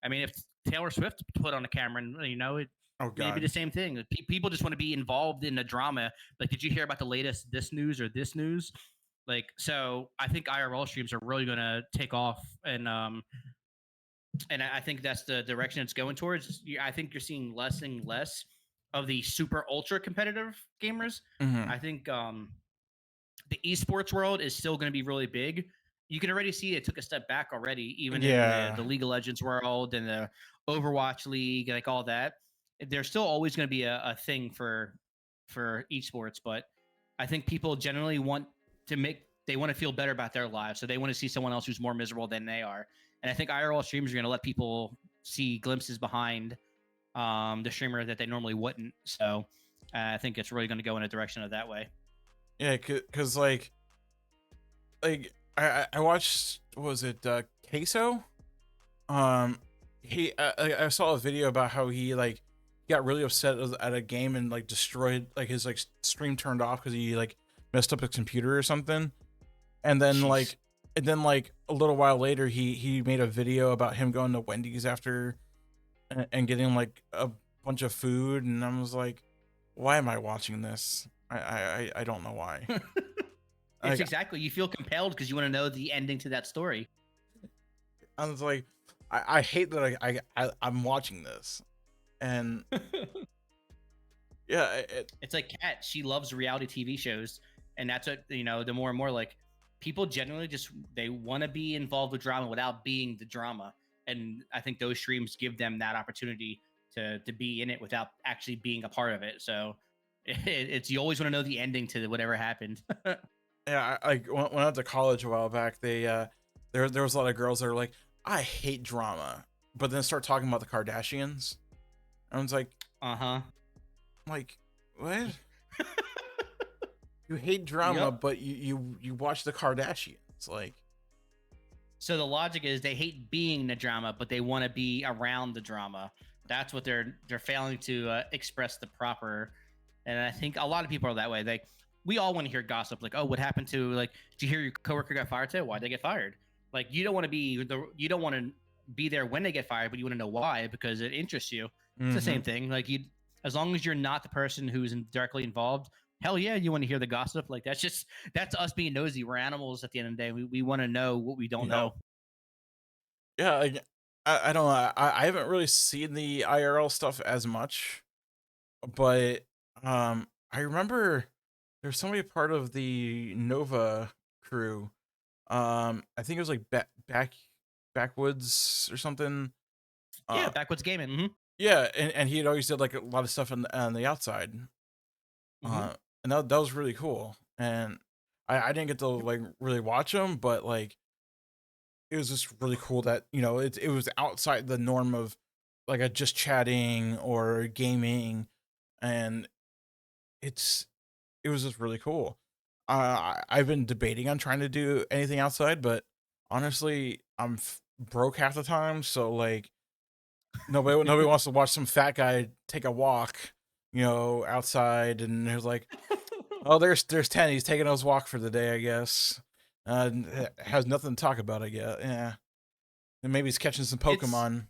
I mean, if Taylor Swift put on a camera, and it Oh maybe god. the same thing. People just want to be involved in the drama. Like, did you hear about the latest this news or this news? Like, so I think IRL streams are really going to take off, and I think that's the direction it's going towards. I think you're seeing less and less of the super ultra competitive gamers. Hmm. I think the esports world is still going to be really big. You can already see it took a step back already, even in the Yeah. League of Legends world and the Overwatch League, like all that. There's still always going to be a thing for esports, but I think people generally want to they want to feel better about their lives, so they want to see someone else who's more miserable than they are. And I think IRL streams are going to let people see glimpses behind the streamer that they normally wouldn't. So I think it's really going to go in a direction of that way. Yeah, cause I watched, what was it, Queso? Um, I saw a video about how he like got really upset at a game and like destroyed, like his like stream turned off because he like messed up his computer or something. And then Jeez. like a little while later he made a video about him going to Wendy's after and getting like a bunch of food, and I was like, why am I watching this? I don't know why. It's Like exactly you feel compelled because you want to know the ending to that story. I was like, I hate that I'm watching this, and yeah, It's like Kat, she loves reality TV shows, and that's what the more and more like people generally just they want to be involved with drama without being the drama, and I think those streams give them that opportunity to be in it without actually being a part of it. So it's you always want to know the ending to whatever happened. yeah. Like when I went to college a while back, there was a lot of girls that were like, I hate drama, but then start talking about the Kardashians. I was Uh huh. like, what? You hate drama, Yep. but you watch the Kardashians, like. So the logic is they hate being the drama, but they want to be around the drama. That's what they're failing to express the proper. And I think a lot of people are that way. We all want to hear gossip, like, oh, what happened to like? Did you hear your coworker got fired today? Why'd they get fired? Like, you don't want to be there when they get fired, but you want to know why because it interests you. It's the Mm-hmm. same thing. Like as long as you're not the person who's directly involved, hell yeah, you want to hear the gossip. Like that's us being nosy. We're animals at the end of the day. We want to know what we don't Yep. know. Yeah, like, I don't know. I haven't really seen the IRL stuff as much, but I remember there's somebody part of the Nova crew. I think it was like backwoods or something. Yeah, Uh, backwoods gaming. Mm-hmm. yeah, and he had always did like a lot of stuff on the outside. Mm-hmm. Uh, and that was really cool. And I didn't get to Yep. like really watch them, but like it was just really cool that it was outside the norm of like a just chatting or gaming, and it's it was just really cool. I've been debating on trying to do anything outside, but Honestly, I'm broke half the time, so like nobody wants to watch some fat guy take a walk, outside, and there's like, oh, there's 10. He's taking his walk for the day, I guess. Has nothing to talk about, I guess. Yeah, and maybe he's catching some It's Pokemon.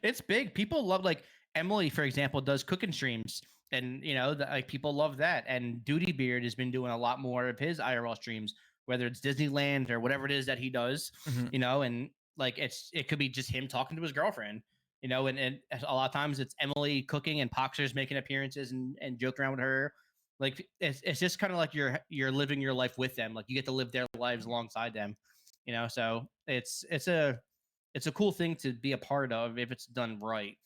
it's big. People love, like, Emily, for example, does cooking streams, and like, people love that. And Duty Beard has been doing a lot more of his IRL streams, whether it's Disneyland or whatever it is that he does. Hmm. And like, it could be just him talking to his girlfriend. And a lot of times it's Emily cooking and Poxer's making appearances and joking around with her. Like, it's just kind of like you're living your life with them. Like, you get to live their lives alongside them. So it's a cool thing to be a part of if it's done right.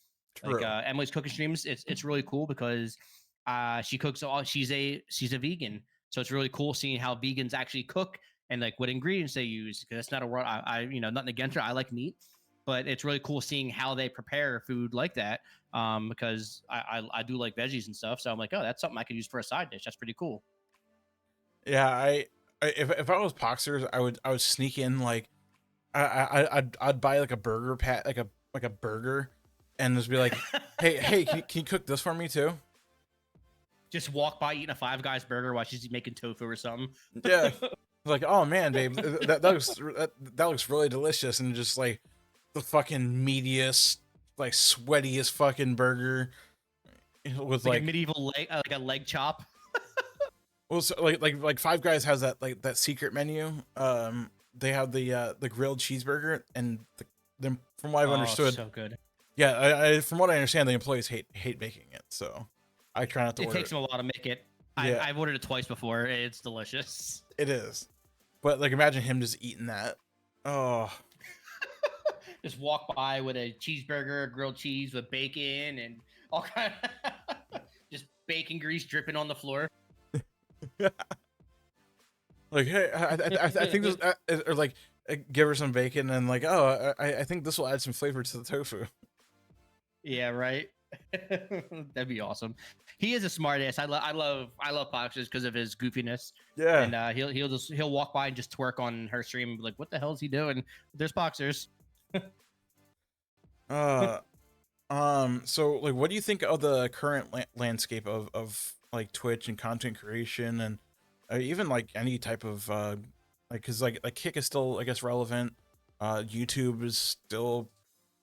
Like, True. Emily's cooking streams, it's really cool because she cooks all she's a vegan, so it's really cool seeing how vegans actually cook and like what ingredients they use. Because that's not a world I nothing against her. I like meat, but it's really cool seeing how they prepare food like that. Because I do like veggies and stuff, so I'm like, oh, that's something I could use for a side dish. That's pretty cool. Yeah, if I was Poxers, I would sneak in like I'd buy like a burger pat like a burger, and just be like, hey, can you cook this for me too? Just walk by eating a Five Guys burger while she's making tofu or something. Yeah, like, oh man, babe, that looks really delicious, and just like the fucking meatiest, like sweatiest fucking burger with Like a like, medieval leg, like a leg chop. well, so, like Five Guys has that secret menu. They have the grilled cheeseburger, and then from what I've Oh, understood, so good. yeah, from what I understand, the employees hate making it, so I try not to It order takes it. them a while to make it. Yeah, I've ordered it twice before. It's delicious. it is, but like imagine him just eating that. Oh, Just walk by with a cheeseburger, grilled cheese with bacon and all kind of just bacon grease dripping on the floor. like, hey, I think this, or like, give her some bacon and like, oh, I think this will add some flavor to the tofu. Yeah, right. That'd be awesome. He is a smart ass. I love Foxes because of his goofiness. Yeah. And he'll walk by and just twerk on her stream and be like, what the hell is he doing? There's Boxers. Uh, so like, what do you think of the current landscape of like Twitch and content creation, and even like any type of like, because like Kick is still, I guess, relevant. YouTube is still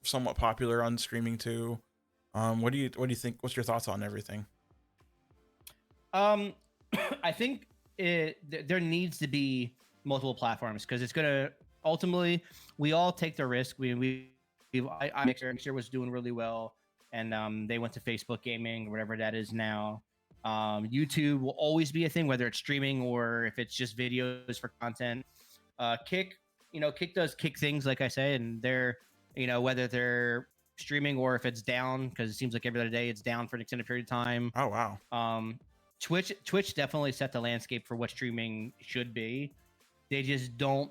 somewhat popular on streaming too. What do you think? What's your thoughts on everything? Um, I think there needs to be multiple platforms because it's gonna ultimately we all take the risk. I make sure was doing really well, and they went to Facebook Gaming, whatever that is now. YouTube will always be a thing, whether it's streaming or if it's just videos for content. Kick, Kick does Kick things, like I say, and they're, whether they're streaming or if it's down, because it seems like every other day it's down for an extended period of time. Oh wow. Twitch definitely set the landscape for what streaming should be. They just don't.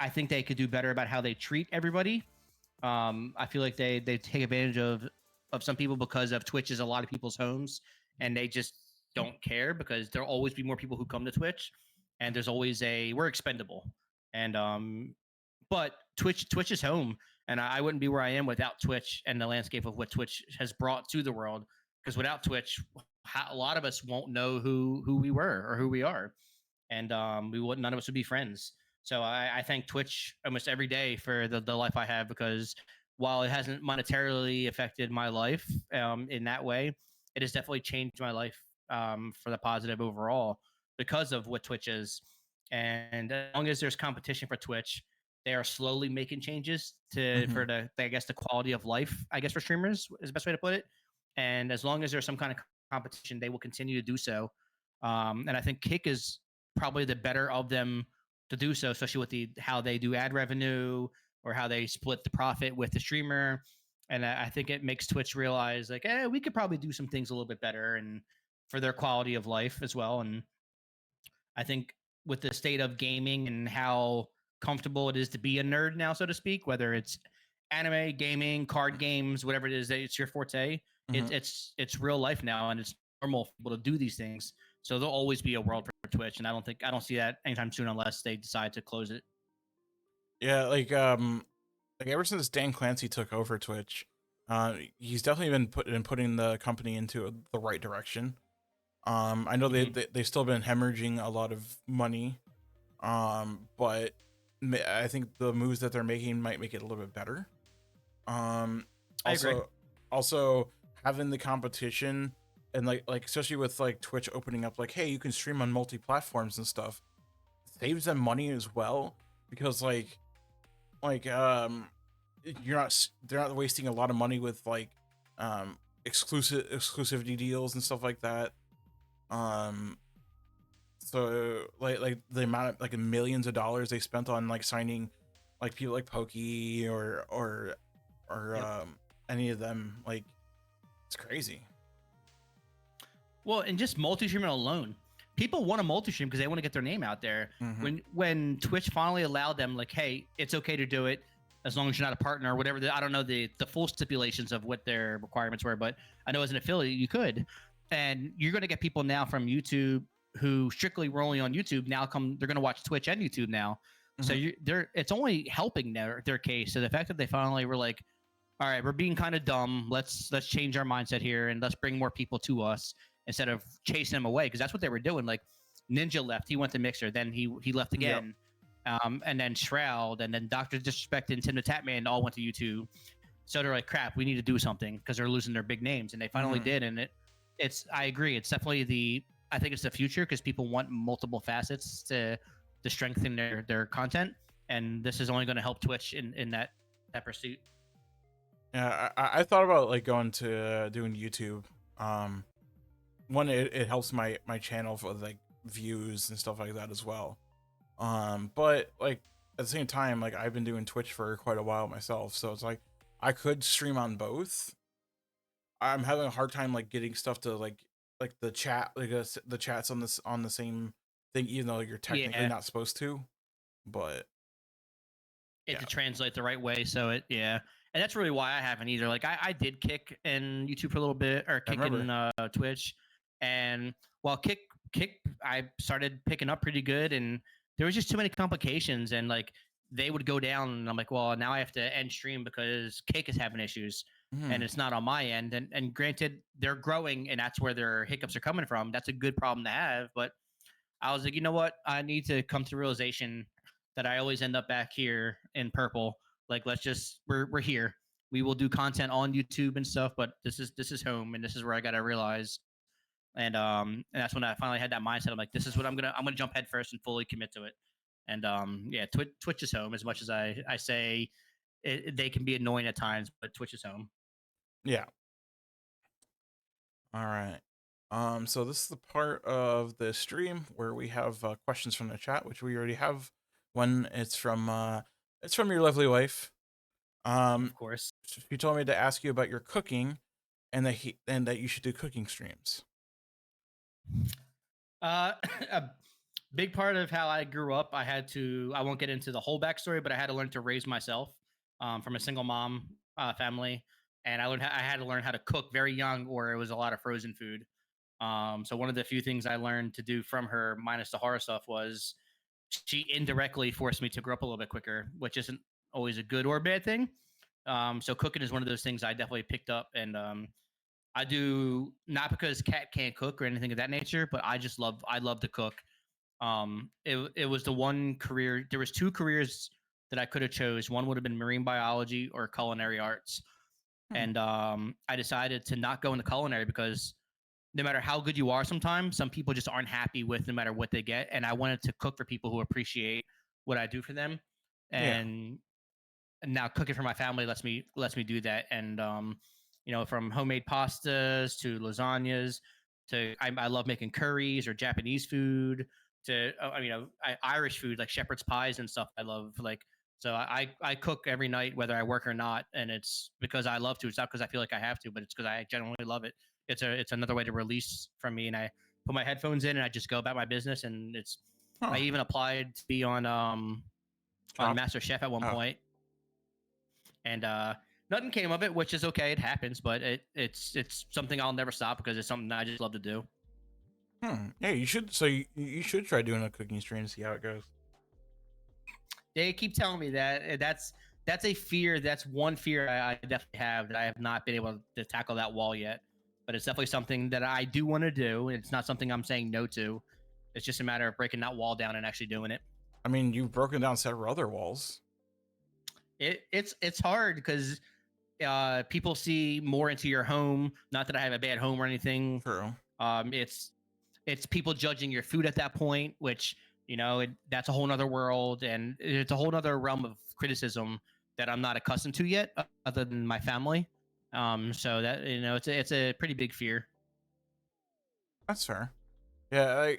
I think they could do better about how they treat everybody. I feel like they take advantage of some people because of Twitch is a lot of people's homes, and they just don't care because there'll always be more people who come to Twitch, and there's always we're expendable, and but Twitch is home, and I wouldn't be where I am without Twitch and the landscape of what Twitch has brought to the world. Because without Twitch, a lot of us won't know who we were or who we are, and we would none of us would be friends. So I thank Twitch almost every day for the life I have because while it hasn't monetarily affected my life in that way, it has definitely changed my life for the positive overall because of what Twitch is. And as long as there's competition for Twitch, they are slowly making changes Hmm. for I guess the quality of life, I guess, for streamers is the best way to put it. And as long as there's some kind of competition, they will continue to do so. And I think Kick is probably the better of them to do so, especially with how they do ad revenue or how they split the profit with the streamer. And I think it makes Twitch realize like, we could probably do some things a little bit better and for their quality of life as well. And I think with the state of gaming and how comfortable it is to be a nerd now, so to speak, whether it's anime, gaming, card games, whatever it is that it's your forte, Hmm. it's real life now, and it's normal for people to do these things. So there'll always be a world for Twitch, and I don't see that anytime soon unless they decide to close it. Yeah, like ever since Dan Clancy took over Twitch, he's definitely been putting the company into the right direction. I know they've still been hemorrhaging a lot of money, but I think the moves that they're making might make it a little bit better. I agree. Also having the competition and like especially with like Twitch opening up, like, hey, you can stream on multi-platforms and stuff, saves them money as well, because like they're not wasting a lot of money with like exclusivity deals and stuff like that. So like the amount of like millions of dollars they spent on like signing like people like Pokey or Yep. any of them, like, it's crazy. Well, and just multi-streaming alone, people want to multi-stream because they want to get their name out there. Mhm. When Twitch finally allowed them, like, hey, it's okay to do it as long as you're not a partner or whatever. I don't know the full stipulations of what their requirements were, but I know as an affiliate you could, and you're going to get people now from YouTube who strictly were only on YouTube now they're going to watch Twitch and YouTube now. So it's only helping their case. So the fact that they finally were like, all right, we're being kind of dumb. Let's change our mindset here and let's bring more people to us instead of chasing them away, because that's what they were doing. Like Ninja left, he went to Mixer, then he left again, and then Shroud, and then Doctor Disrespect and Tim the Tatman all went to YouTube. So they're like, crap, we need to do something because they're losing their big names, and they finally did. And I agree, it's definitely I think it's the future because people want multiple facets to strengthen their content, and this is only going to help Twitch in that pursuit. Yeah, I thought about like going to doing YouTube. One, it helps my channel for like views and stuff like that as well. But like at the same time, like I've been doing Twitch for quite a while myself, so it's like I could stream on both. I'm having a hard time like getting stuff to like the chat, like the chats on the same thing, even though you're technically Yeah. not supposed to. But To translate the right way. So and that's really why I haven't either. Like I did kick in YouTube for a little bit, or kick in Twitch, and while kick I started picking up pretty good, and there was just too many complications, and like they would go down, and I'm like, well, now I have to end stream because Kick is having issues. And it's not on my end. And granted, they're growing, and that's where their hiccups are coming from. That's a good problem to have. But I was like, you know what? I need to come to the realization that I always end up back here in purple. Like, let's just we're here. We will do content on YouTube and stuff, but this is home, and this is where I got to realize. And that's when I finally had that mindset. I'm like, this is what I'm gonna jump head first and fully commit to it. And Twitch is home. As much as I say they can be annoying at times, but Twitch is home. Yeah. All right. So this is the part of the stream where we have questions from the chat, which we already have. One, it's from your lovely wife. Of course. She told me to ask you about your cooking, and that you should do cooking streams. A big part of how I grew up, I won't get into the whole backstory, but I had to learn to raise myself from a single mom family. And I had to learn how to cook very young, or it was a lot of frozen food. So one of the few things I learned to do from her, minus the horror stuff, was she indirectly forced me to grow up a little bit quicker, which isn't always a good or a bad thing. So cooking is one of those things I definitely picked up, and I do, not because Kat can't cook or anything of that nature, but I love to cook. It was the one career. There was two careers that I could have chose. One would have been marine biology or culinary arts, and I decided to not go into culinary because no matter how good you are, sometimes some people just aren't happy with no matter what they get. And I wanted to cook for people who appreciate what I do for them. And now cooking for my family lets me do that. And from homemade pastas to lasagnas to I love making curries or Japanese food to Irish food like shepherd's pies and stuff. I love, like, so I cook every night whether I work or not, and it's because I love to. It's not because I feel like I have to, but it's because I genuinely love it. It's another way to release from me, and I put my headphones in and I just go about my business. And I even applied to be on Master Chef at one point, and nothing came of it, which is okay. It happens, but it's something I'll never stop because it's something I just love to do. Yeah, you should. So you should try doing a cooking stream to see how it goes. They keep telling me that that's a fear. That's one fear I definitely have that I have not been able to tackle that wall yet. But it's definitely something that I do want to do. It's not something I'm saying no to. It's just a matter of breaking that wall down and actually doing it. I mean, you've broken down several other walls. It's hard because people see more into your home. Not that I have a bad home or anything. True. It's people judging your food at that point, which that's a whole nother world, and it's a whole nother realm of criticism that I'm not accustomed to yet, other than my family. So that it's a pretty big fear. That's fair. Yeah,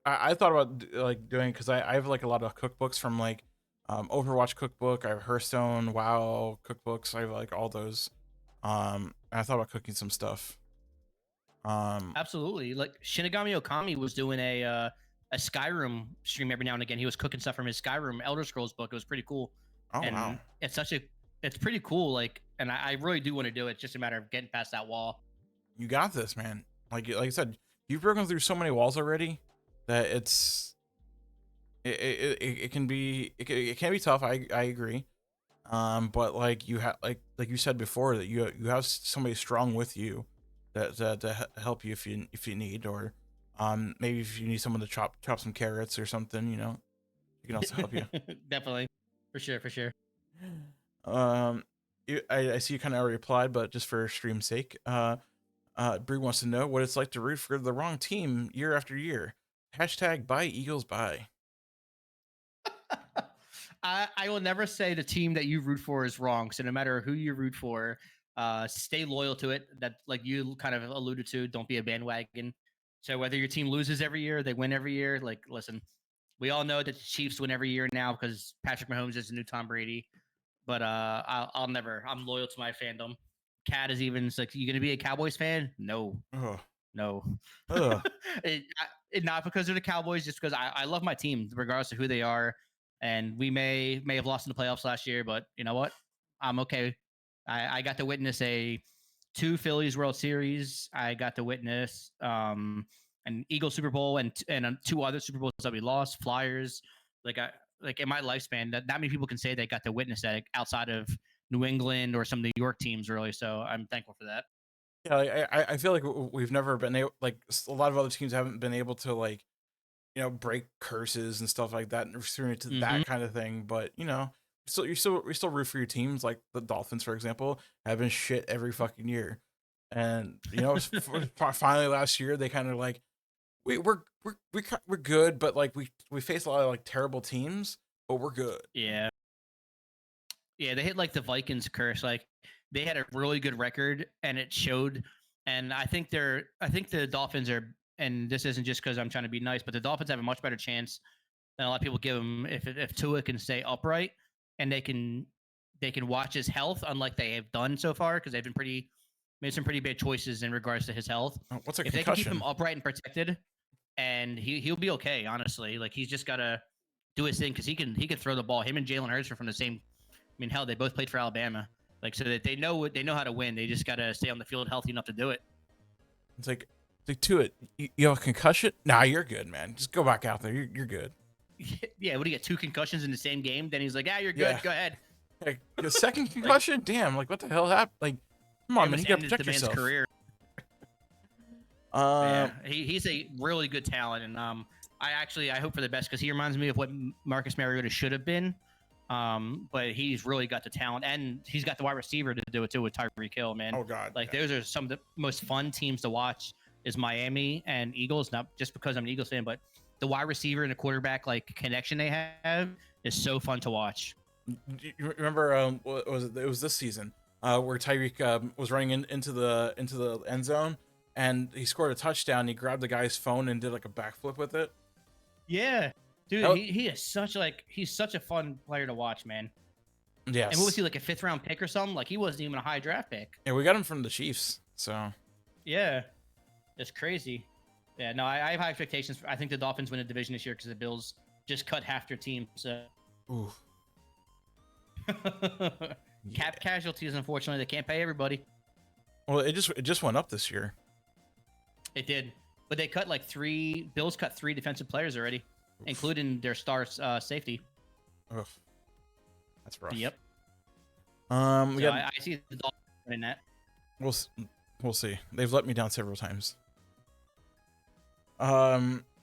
I thought about like doing because I have like a lot of cookbooks from like Overwatch cookbook. I have Hearthstone, WoW cookbooks. I have like all those. And I thought about cooking some stuff. Absolutely. Like Shinigami Okami was doing a Skyrim stream every now and again. He was cooking stuff from his Skyrim Elder Scrolls book. It was pretty cool. Oh And wow, it's pretty cool. Like, and I really do want to do it. It's just a matter of getting past that wall. you got this, man. Like I said, you've broken through so many walls already that it can be it can be tough. I agree. But like you have like you said before that you have somebody strong with you that to help you if you need, or maybe if you need someone to chop some carrots or something, you can also help you. Definitely. For sure. um I see you kind of already replied, but just for stream's sake, Bree wants to know what it's like to root for the wrong team year after year. Hashtag buy Eagles buy. I will never say the team that you root for is wrong. So no matter who you root for, stay loyal to it. That, like you kind of alluded to, don't be a bandwagon. So whether your team loses every year, they win every year. Like, listen, we all know that the Chiefs win every year now because Patrick Mahomes is the new Tom Brady. But I'll never. I'm loyal to my fandom. Cat is even. It's like, you gonna be a Cowboys fan? No, Ugh. no. Ugh. Not because they're the Cowboys, just because I love my team, regardless of who they are. And we may have lost in the playoffs last year, but you know what? I'm okay. I got to witness two Phillies World Series. I got to witness an Eagles Super Bowl and two other Super Bowls that we lost. Flyers. Like in my lifespan, that many people can say they got to witness that outside of New England or some New York teams, really. So I'm thankful for that. Yeah, like, I feel like we've never been able, like a lot of other teams haven't been able to like, break curses and stuff like that and return to Mm-hmm. that kind of thing. But we still root for your teams. Like the Dolphins, for example, have been shit every fucking year, and finally last year they kind of like we're good, but like we face a lot of like terrible teams, but we're good. Yeah. Yeah, they hit like the Vikings curse. Like they had a really good record and it showed. And I think the Dolphins are, and this isn't just because I'm trying to be nice, but the Dolphins have a much better chance than a lot of people give them if Tua can stay upright and they can watch his health, unlike they have done so far, because they've been made some pretty big choices in regards to his health. What's a If concussion? they can keep him upright and protected, and he'll be okay. Honestly, like he's just gotta do his thing because he can throw the ball. Him and Jalen Hurts are from the same. I mean, hell, they both played for Alabama. Like, so that they know how to win. They just gotta stay on the field healthy enough to do it. It's like to it. You have a concussion? Nah, you're good, man. Just go back out there. You're good. Yeah, would he get two concussions in the same game? Then he's like, "Yeah, you're good. Yeah. Go ahead." Like the second concussion? Damn! Like what the hell happened? Like, come on, man. You gotta protect yourself. Career. Yeah, he's a really good talent, and I hope for the best because he reminds me of what Marcus Mariota should have been. But he's really got the talent, and he's got the wide receiver to do it too with Tyreek Hill, man. Oh God! Like those are some of the most fun teams to watch is Miami and Eagles. Not just because I'm an Eagles fan, but the wide receiver and the quarterback like connection they have is so fun to watch. You remember what was it? It was this season where Tyreek was running into the end zone and he scored a touchdown. He grabbed the guy's phone and did like a backflip with it. Yeah, dude, he is he's such a fun player to watch, man. Yes. And what was he, like a 5th round pick or something? Like he wasn't even a high draft pick. Yeah, we got him from the Chiefs. So. Yeah, it's crazy. Yeah, no, I have high expectations. I think the Dolphins win the division this year because the Bills just cut half their team. So. Ooh. Cap casualties, unfortunately, they can't pay everybody. Well, it just went up this year. It did. But they cut Bills cut 3 defensive players already, including their star safety. Ugh. That's rough. Yep. We So got. I see the Dolphins in that. We'll see. They've let me down several times. We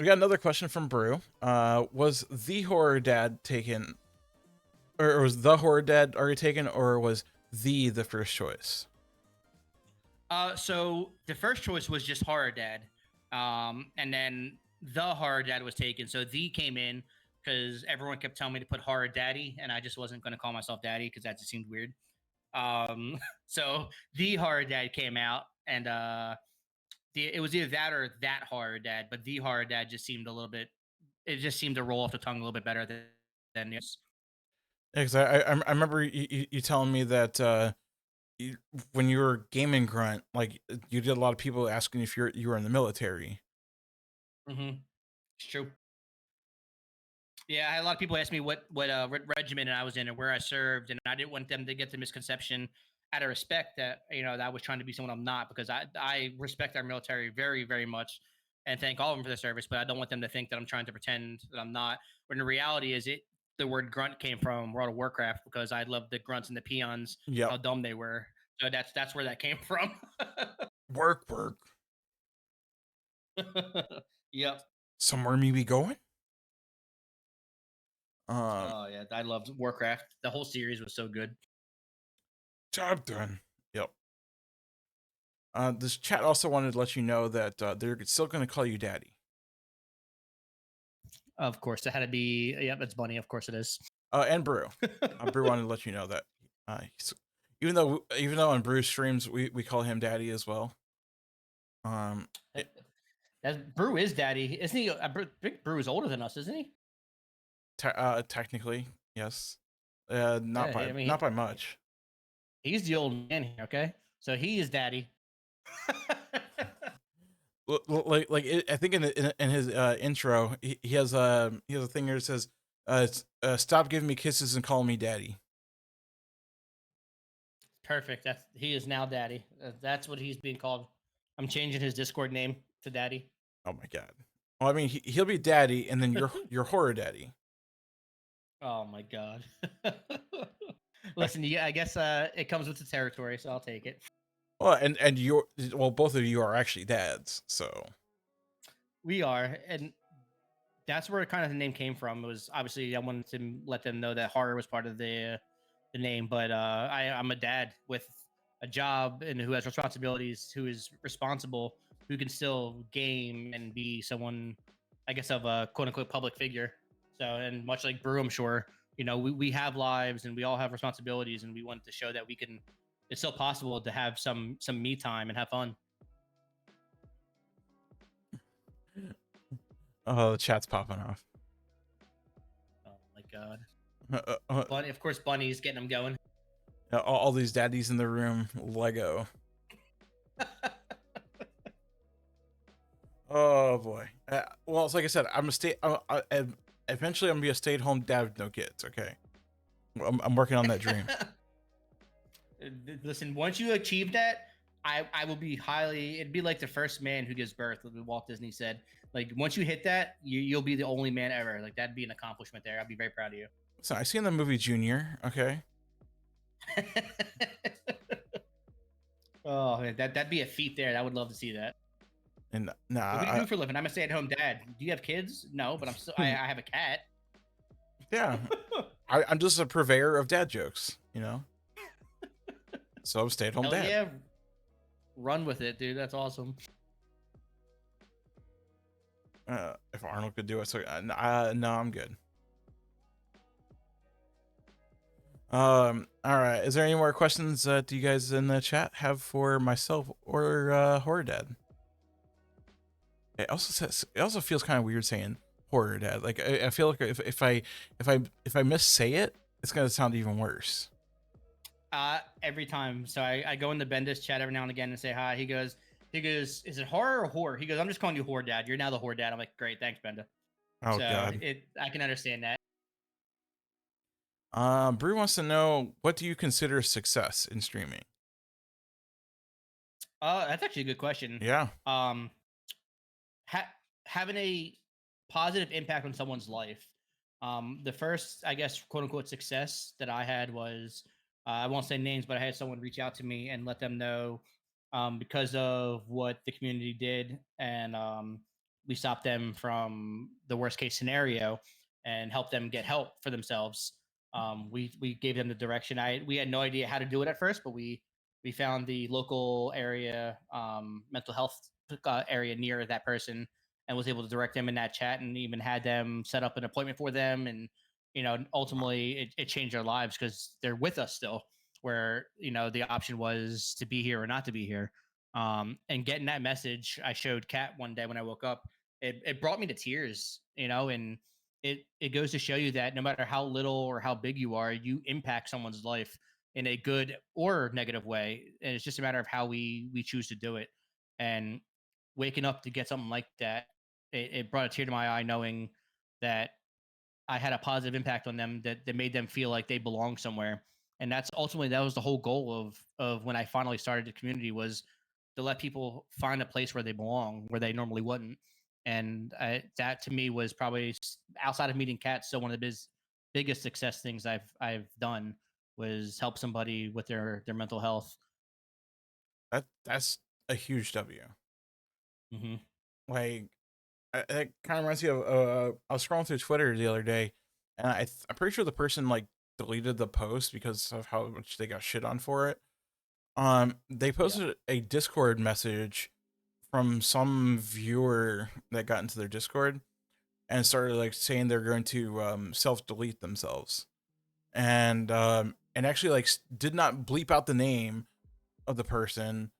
got another question from Brew. Was TheHorrorDad taken, or was TheHorrorDad already taken, or was the first choice? So the first choice was just Horror Dad, and then the Horror Dad was taken. So the came in because everyone kept telling me to put Horror Daddy, and I just wasn't going to call myself Daddy because that just seemed weird. So the Horror Dad came out, and it was either that or that Horror Dad, but the Horror Dad just seemed a little bit. It just seemed to roll off the tongue a little bit better than this. Yeah, because I remember you telling me that when you were gaming grunt, like you did a lot of people asking if you were in the military. Mm-hmm. It's true. Yeah, I had a lot of people ask me what regiment I was in and where I served, and I didn't want them to get the misconception out of respect that that I was trying to be someone I'm not, because I respect our military very, very much and thank all of them for their service, but I don't want them to think that I'm trying to pretend that I'm not. When the reality is, the word grunt came from World of Warcraft because I loved the grunts and the peons, how Yep. dumb they were. So that's where that came from. Work. Yep. Somewhere me be going. Oh yeah, I loved Warcraft. The whole series was so good. Job done. Yep. This chat also wanted to let you know that they're still going to call you Daddy. Of course, it had to be. Yep, it's Bunny. Of course, it is. And Brew. Brew wanted to let you know that even though on Brew's streams we call him Daddy as well. That Brew is Daddy, isn't he? Big Brew is older than us, isn't he? Technically, yes. Not by much. He's the old man here. Okay, so he is Daddy. I think in his intro he has a thing here that says stop giving me kisses and call me Daddy. Perfect. He is now Daddy. That's what he's being called. I'm changing his Discord name to Daddy. Oh my god. Well, I mean he'll be Daddy, and then you're Horror Daddy. Oh my god. Listen, I guess it comes with the territory, so I'll take it. Well, and both of you are actually dads, so we are, and that's where kind of the name came from. It was obviously I wanted to let them know that horror was part of the name, but I'm a dad with a job and who has responsibilities, who is responsible, who can still game and be someone, I guess, of a quote unquote public figure. So, and much like Brew, I'm sure, we have lives and we all have responsibilities, and we want to show that we can. It's still possible to have some me time and have fun. Oh, the chat's popping off. Oh my god! Bunny, of course, Bunny's getting them going. All these daddies in the room, Lego. Oh boy. Well, it's like I said, eventually I'm gonna be a stay-at-home dad with no kids. Okay, I'm working on that dream. Listen, once you achieve that, I will be highly. It'd be like the first man who gives birth. Walt Disney said, like, once you hit that, you'll be the only man ever. Like, that'd be an accomplishment there. I'd be very proud of you. So I seen the movie Junior. Okay. Oh, that'd be a feat there. I would love to see that. And nah, what do you do for a living? I'm a stay-at-home dad. Do you have kids? No, but I'm still. I have a cat. Yeah, I'm just a purveyor of dad jokes, So I'm stay-at-home dad. Yeah, run with it, dude. That's awesome. If Arnold could do it, so no, I'm good. All right. Is there any more questions do you guys in the chat have for myself or Horror Dad? It also feels kind of weird saying Horror Dad. Like I feel like if I missay it, it's gonna sound even worse. Every time. So I go in the Bendis chat every now and again and say hi. He goes, is it horror or horror? He goes, I'm just calling you Horror Dad. You're now the Horror Dad. I'm like, great, thanks, Benda. Oh god. I can understand that. Brew wants to know, what do you consider success in streaming? That's actually a good question. Yeah. having a positive impact on someone's life. The first, I guess, quote unquote success that I had was I won't say names, but I had someone reach out to me and let them know because of what the community did, and we stopped them from the worst case scenario and helped them get help for themselves. We gave them the direction. We had no idea how to do it at first, but we found the local area mental health area near that person and was able to direct them in that chat and even had them set up an appointment for them. And ultimately it changed their lives because they're with us still, where the option was to be here or not to be here. And getting that message, I showed Kat one day when I woke up. It brought me to tears, and it goes to show you that no matter how little or how big you are, you impact someone's life in a good or negative way, and it's just a matter of how we choose to do it. And waking up to get something like that, it brought a tear to my eye, knowing that I had a positive impact on them, that made them feel like they belong somewhere. And that's ultimately, that was the whole goal of when I finally started the community, was to let people find a place where they belong, where they normally wouldn't. And that to me was probably, outside of meeting cats, so one of the biggest success things I've done was help somebody with their mental health. That's a huge W. Mm-hmm. Like, it kind of reminds me of I was scrolling through Twitter the other day, and I'm pretty sure the person like deleted the post because of how much they got shit on for it. They posted a Discord message from some viewer that got into their Discord and started like saying they're going to self delete themselves, and actually like did not bleep out the name of the person,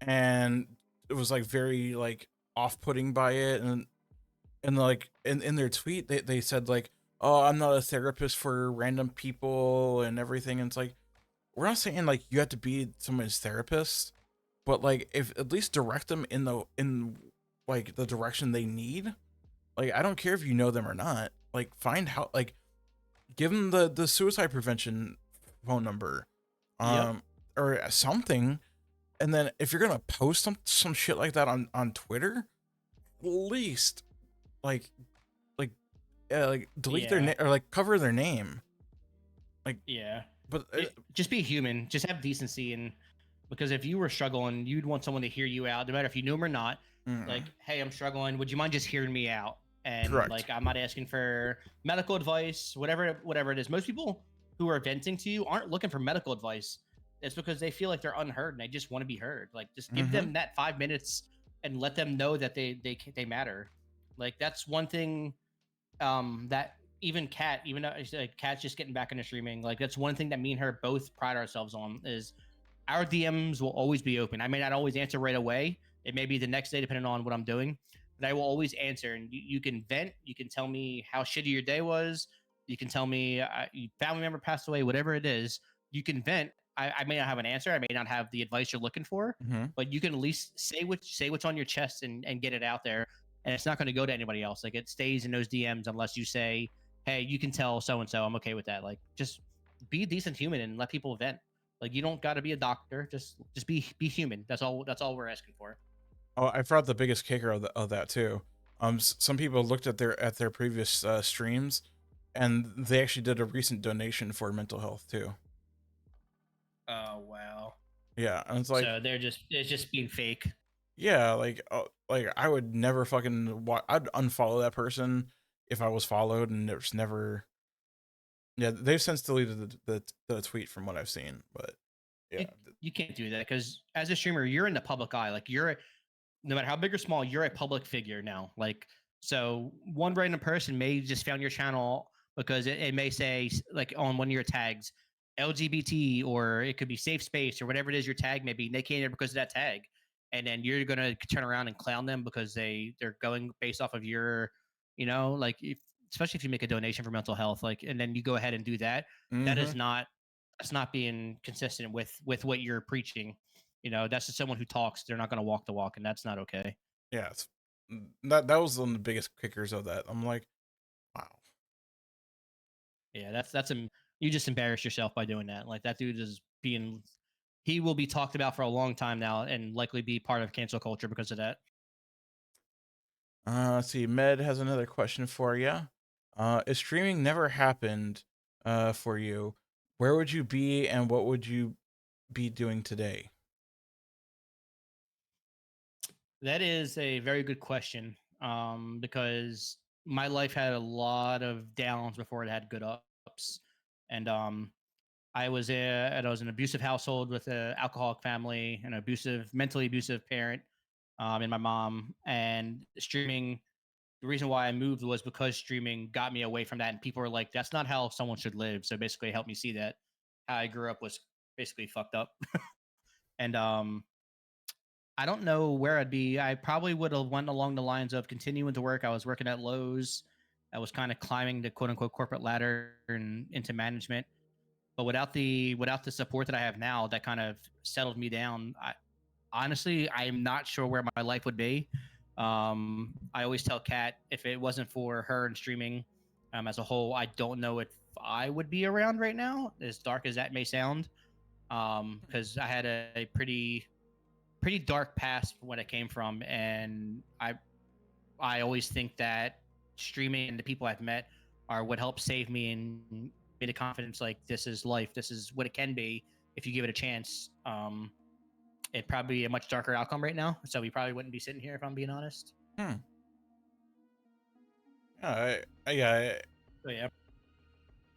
and it was like very like off putting by it, and like in their tweet they said like, oh, I'm not a therapist for random people and everything, and it's like, we're not saying like you have to be someone's therapist, but like if at least direct them in like the direction they need. Like, I don't care if you know them or not, like find how, like give them the suicide prevention phone number, Yep. or something. And then if you're gonna post some shit like that on Twitter, at least like like like delete their Yeah. name or like cover their name. Like, Yeah. but Just be human. Just have decency. And because if you were struggling, you'd want someone to hear you out, no matter if you knew him or not. Like, hey, I'm struggling. Would you mind just hearing me out? And correct. like, I'm not asking for medical advice, whatever it is. Most people who are venting to you aren't looking for medical advice. It's because they feel like they're unheard and they just want to be heard. Like, just give them that 5 minutes and let them know that they matter. Like, that's one thing that even Kat, even though like Kat's just getting back into streaming, like that's one thing that me and her both pride ourselves on, is our DMs will always be open. I may not always answer right away. It may be the next day, depending on what I'm doing, but I will always answer. And you can vent. You can tell me how shitty your day was. You can tell me your family member passed away, whatever it is. You can vent. I may not have an answer. I may not have the advice you're looking for, but you can at least say what's on your chest and get it out there. And it's not going to go to anybody else. Like, it stays in those DMs unless you say, "Hey, you can tell so and so I'm okay with that." Like, just be a decent human and let people vent. Like, you don't got to be a doctor. Just be human. That's all. That's all we're asking for. Oh, I forgot the biggest kicker of that too. Some people looked at their previous streams, and they actually did a recent donation for mental health too. Oh wow. Yeah, and it's like, So it's just being fake. yeah, like I would never fucking I'd unfollow that person if I was followed, and there's never. Yeah, they've since deleted the tweet from what I've seen, but yeah. You can't do that because as a streamer, you're in the public eye. Like, you're no matter how big or small, you're a public figure now. Like, so one random person may just found your channel because it may say like on one of your tags LGBT, or it could be safe space, or whatever it is your tag may be. And they came there because of that tag, and then you're gonna turn around and clown them because they're going based off of your, like, especially if you make a donation for mental health, like, and then you go ahead and do that. That is not, that's not being consistent with what you're preaching. That's just someone who talks. They're not going to walk the walk, and that's not okay. Yeah, that was one of the biggest kickers of that. I'm like, wow. Yeah, that's you just embarrass yourself by doing that. Like, that dude is being, he will be talked about for a long time now, and likely be part of cancel culture because of that. Let's see. Med has another question for you. If streaming never happened for you, where would you be and what would you be doing today? That is a very good question. Because my life had a lot of downs before it had good ups, and I was an abusive household with an alcoholic family, an mentally abusive parent, and my mom. And streaming, the reason why I moved was because streaming got me away from that, and people were like, "That's not how someone should live." So basically, it helped me see that how I grew up was basically fucked up. And I don't know where I'd be. I probably would have went along the lines of continuing to work. I was working at Lowe's. I was kind of climbing the quote unquote corporate ladder and into management. But without the support that I have now, that kind of settled me down. Honestly, I'm not sure where my life would be. I always tell Kat if it wasn't for her and streaming as a whole, I don't know if I would be around right now. As dark as that may sound, because I had a pretty dark past when it came from, and I always think that streaming and the people I've met are what helped save me and me the confidence like this is life, this is what it can be if you give it a chance. It'd probably be a much darker outcome right now, so we probably wouldn't be sitting here if I'm being honest. Hmm. Yeah, So yeah.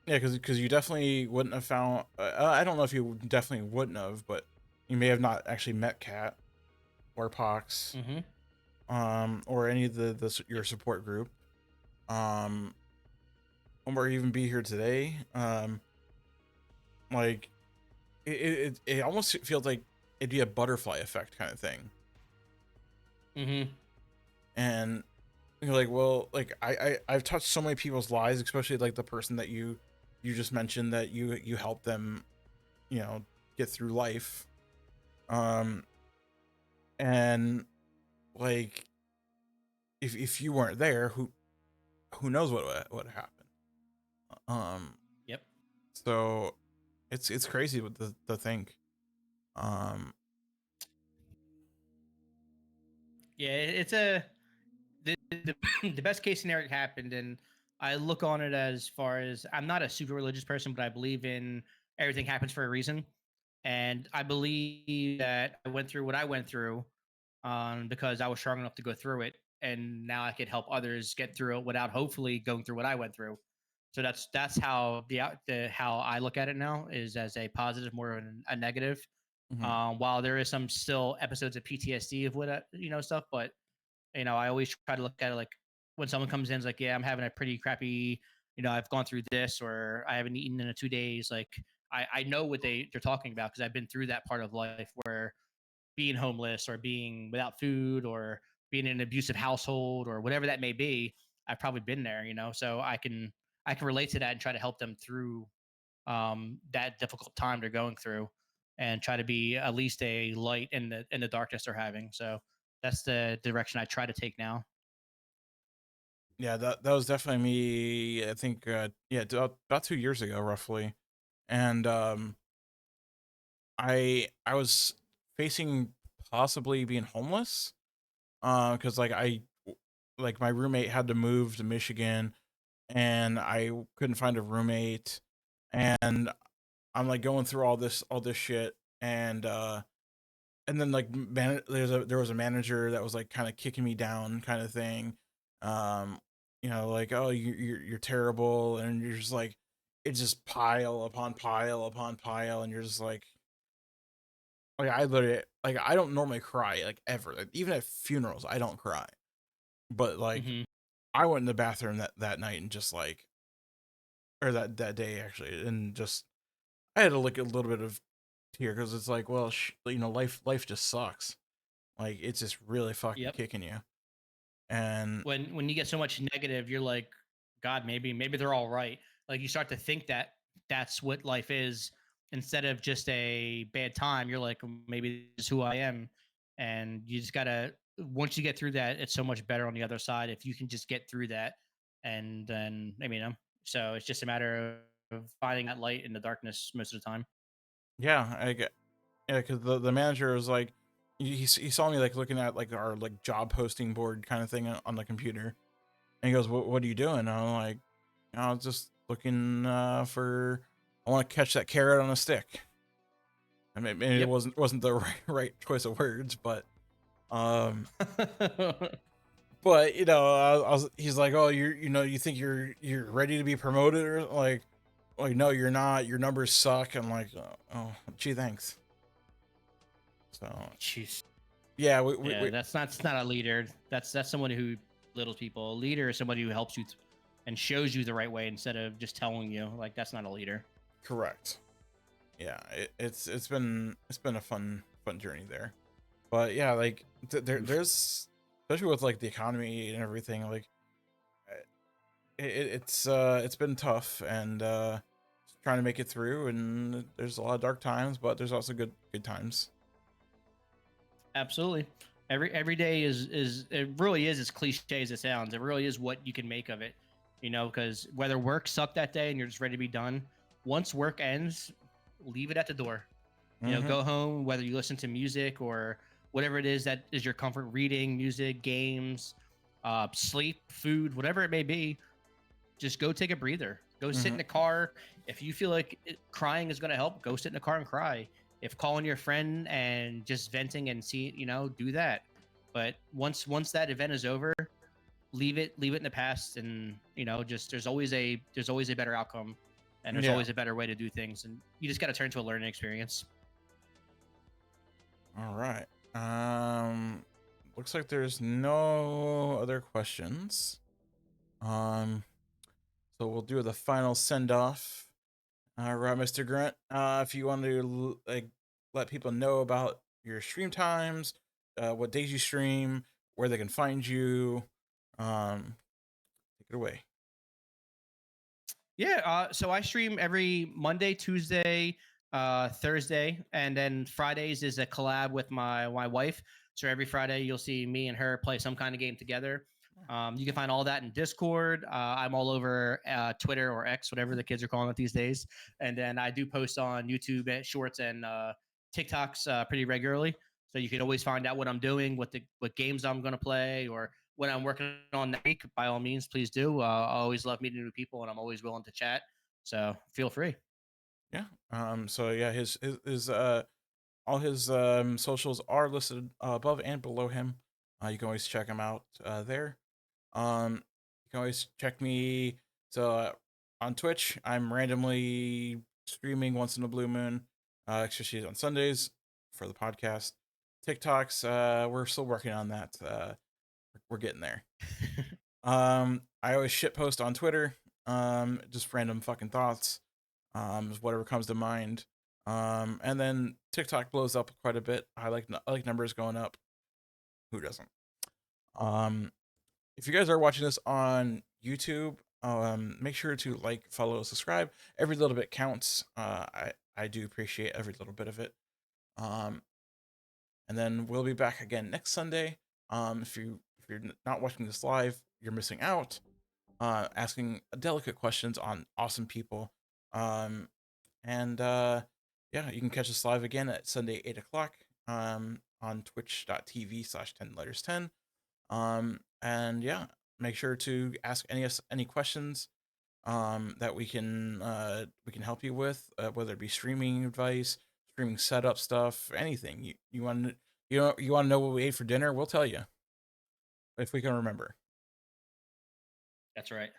yeah, because you definitely wouldn't have found. I don't know if you definitely wouldn't have, but you may have not actually met Kat or Pox, Mm-hmm. or any of your support group, um, or even be here today. Like it almost feels like it'd be a butterfly effect kind of thing, Mm-hmm. and you're like, well, like I've touched so many people's lives, especially like the person that you just mentioned that you help them, you know, get through life, um, and like if you weren't there, who knows what would happen. Um, Yep. so it's crazy what the think. Um, Yeah, it's a the, the best case scenario happened, and I look on it as far as I'm not a super religious person, but I believe in everything happens for a reason, and I believe that I went through what I went through because I was strong enough to go through it, and now I could help others get through it without hopefully going through what I went through. So that's how the how I look at it now is as a positive more than a negative. mhm. While there is some still episodes of PTSD of what stuff, but I always try to look at it like when someone comes in, it's like, yeah, I'm having a pretty crappy, I've gone through this or I haven't eaten in 2 days. Like I know what they're talking about because I've been through that part of life where being homeless or being without food or being in an abusive household or whatever that may be, I've probably been there, so I can relate to that and try to help them through that difficult time they're going through and try to be at least a light in the darkness they're having. So that's the direction I try to take now. Yeah, that was definitely me. I think yeah, about 2 years ago, roughly, and I was facing possibly being homeless, because like my roommate had to move to Michigan, and I couldn't find a roommate, and I'm like going through all this shit, and then like there was a manager that was like kind of kicking me down kind of thing, um like, oh, you're terrible, and you're just like, it's just pile upon pile upon pile, and you're just like I literally, like, I don't normally cry, like, ever, like, even at funerals I don't cry, but like Hmm. I went in the bathroom that night and just like, or that day actually, and just I had to lick a little bit of tear because it's like, well, life just sucks. Like, it's just really fucking Yep. kicking you. And When you get so much negative, you're like, God, maybe they're all right. Like you start to think that that's what life is instead of just a bad time. You're like, maybe this is who I am, and you just gotta. Once you get through that, it's so much better on the other side if you can just get through that, and then So it's just a matter of finding that light in the darkness most of the time. yeah, I get, yeah, because the manager was like, he saw me like looking at like our like job posting board kind of thing on the computer, and he goes, what are you doing? And I'm like, I was just looking for, I want to catch that carrot on a stick. I mean, maybe it wasn't the right choice of words, but but you know, he's like, oh, you think you're ready to be promoted, or like no, you're not, your numbers suck. I'm like, oh gee, thanks. So Jeez. yeah, That's not a leader. That's someone who littles people. A leader is somebody who helps you and shows you the right way instead of just telling you. Like, that's not a leader. correct. Yeah, it's been a fun journey there, but yeah, like there's, especially with like the economy and everything, like it's been tough, and trying to make it through, and there's a lot of dark times, but there's also good times. Absolutely. Every day is it really is as cliche as it sounds. It really is what you can make of it. You know, because whether work sucked that day and you're just ready to be done, once work ends, leave it at the door. You know, go home, whether you listen to music or whatever it is that is your comfort, reading, music, games, sleep, food, whatever it may be. Just go take a breather. Go sit in the car. If you feel like crying is going to help, go sit in the car and cry. If calling your friend and just venting and do that. But once that event is over, leave it in the past, and just there's always a better outcome, and there's always a better way to do things, and you just got to turn to a learning experience. All right. Looks like there's no other questions. So we'll do the final send off. All right, Mr. Grunt. If you want to like let people know about your stream times, what days you stream, where they can find you, take it away. Yeah, so I stream every Monday, Tuesday, Thursday, and then Fridays is a collab with my wife. So every Friday you'll see me and her play some kind of game together. You can find all that in Discord. I'm all over Twitter or X, whatever the kids are calling it these days. And then I do post on YouTube Shorts and TikToks pretty regularly. So you can always find out what I'm doing, what games I'm going to play, or what I'm working on that week. By all means, please do. I always love meeting new people, and I'm always willing to chat. So feel free. Yeah. So yeah, his all his socials are listed above and below him. You can always check him out there. You can always check me. So on Twitch, I'm randomly streaming once in a blue moon, especially on Sundays for the podcast. TikToks, we're still working on that. We're getting there. I always shit post on Twitter. Just random fucking thoughts. Whatever comes to mind. And then TikTok blows up quite a bit. I like numbers going up. Who doesn't? If you guys are watching this on YouTube, make sure to like, follow, subscribe. Every little bit counts. I do appreciate every little bit of it. And then we'll be back again next Sunday. If you're not watching this live, you're missing out. Asking delicate questions on awesome people. And yeah, you can catch us live again at Sunday 8:00 on twitch.tv/10letters10. And yeah, make sure to ask any questions that we can help you with, whether it be streaming advice, streaming setup stuff, anything. You want to know what we ate for dinner, we'll tell you if we can remember. That's right.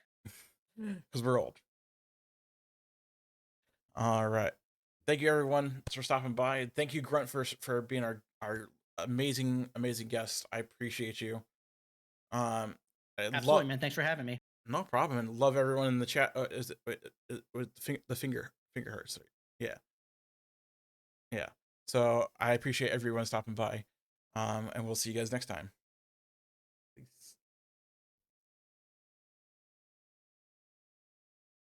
Because we're old. All right. Thank you everyone for stopping by. Thank you, Grunt, for being our amazing guest. I appreciate you. Absolutely, man. Thanks for having me. No problem. And love everyone in the chat. Is it with the finger hurts? Yeah. So I appreciate everyone stopping by. And we'll see you guys next time.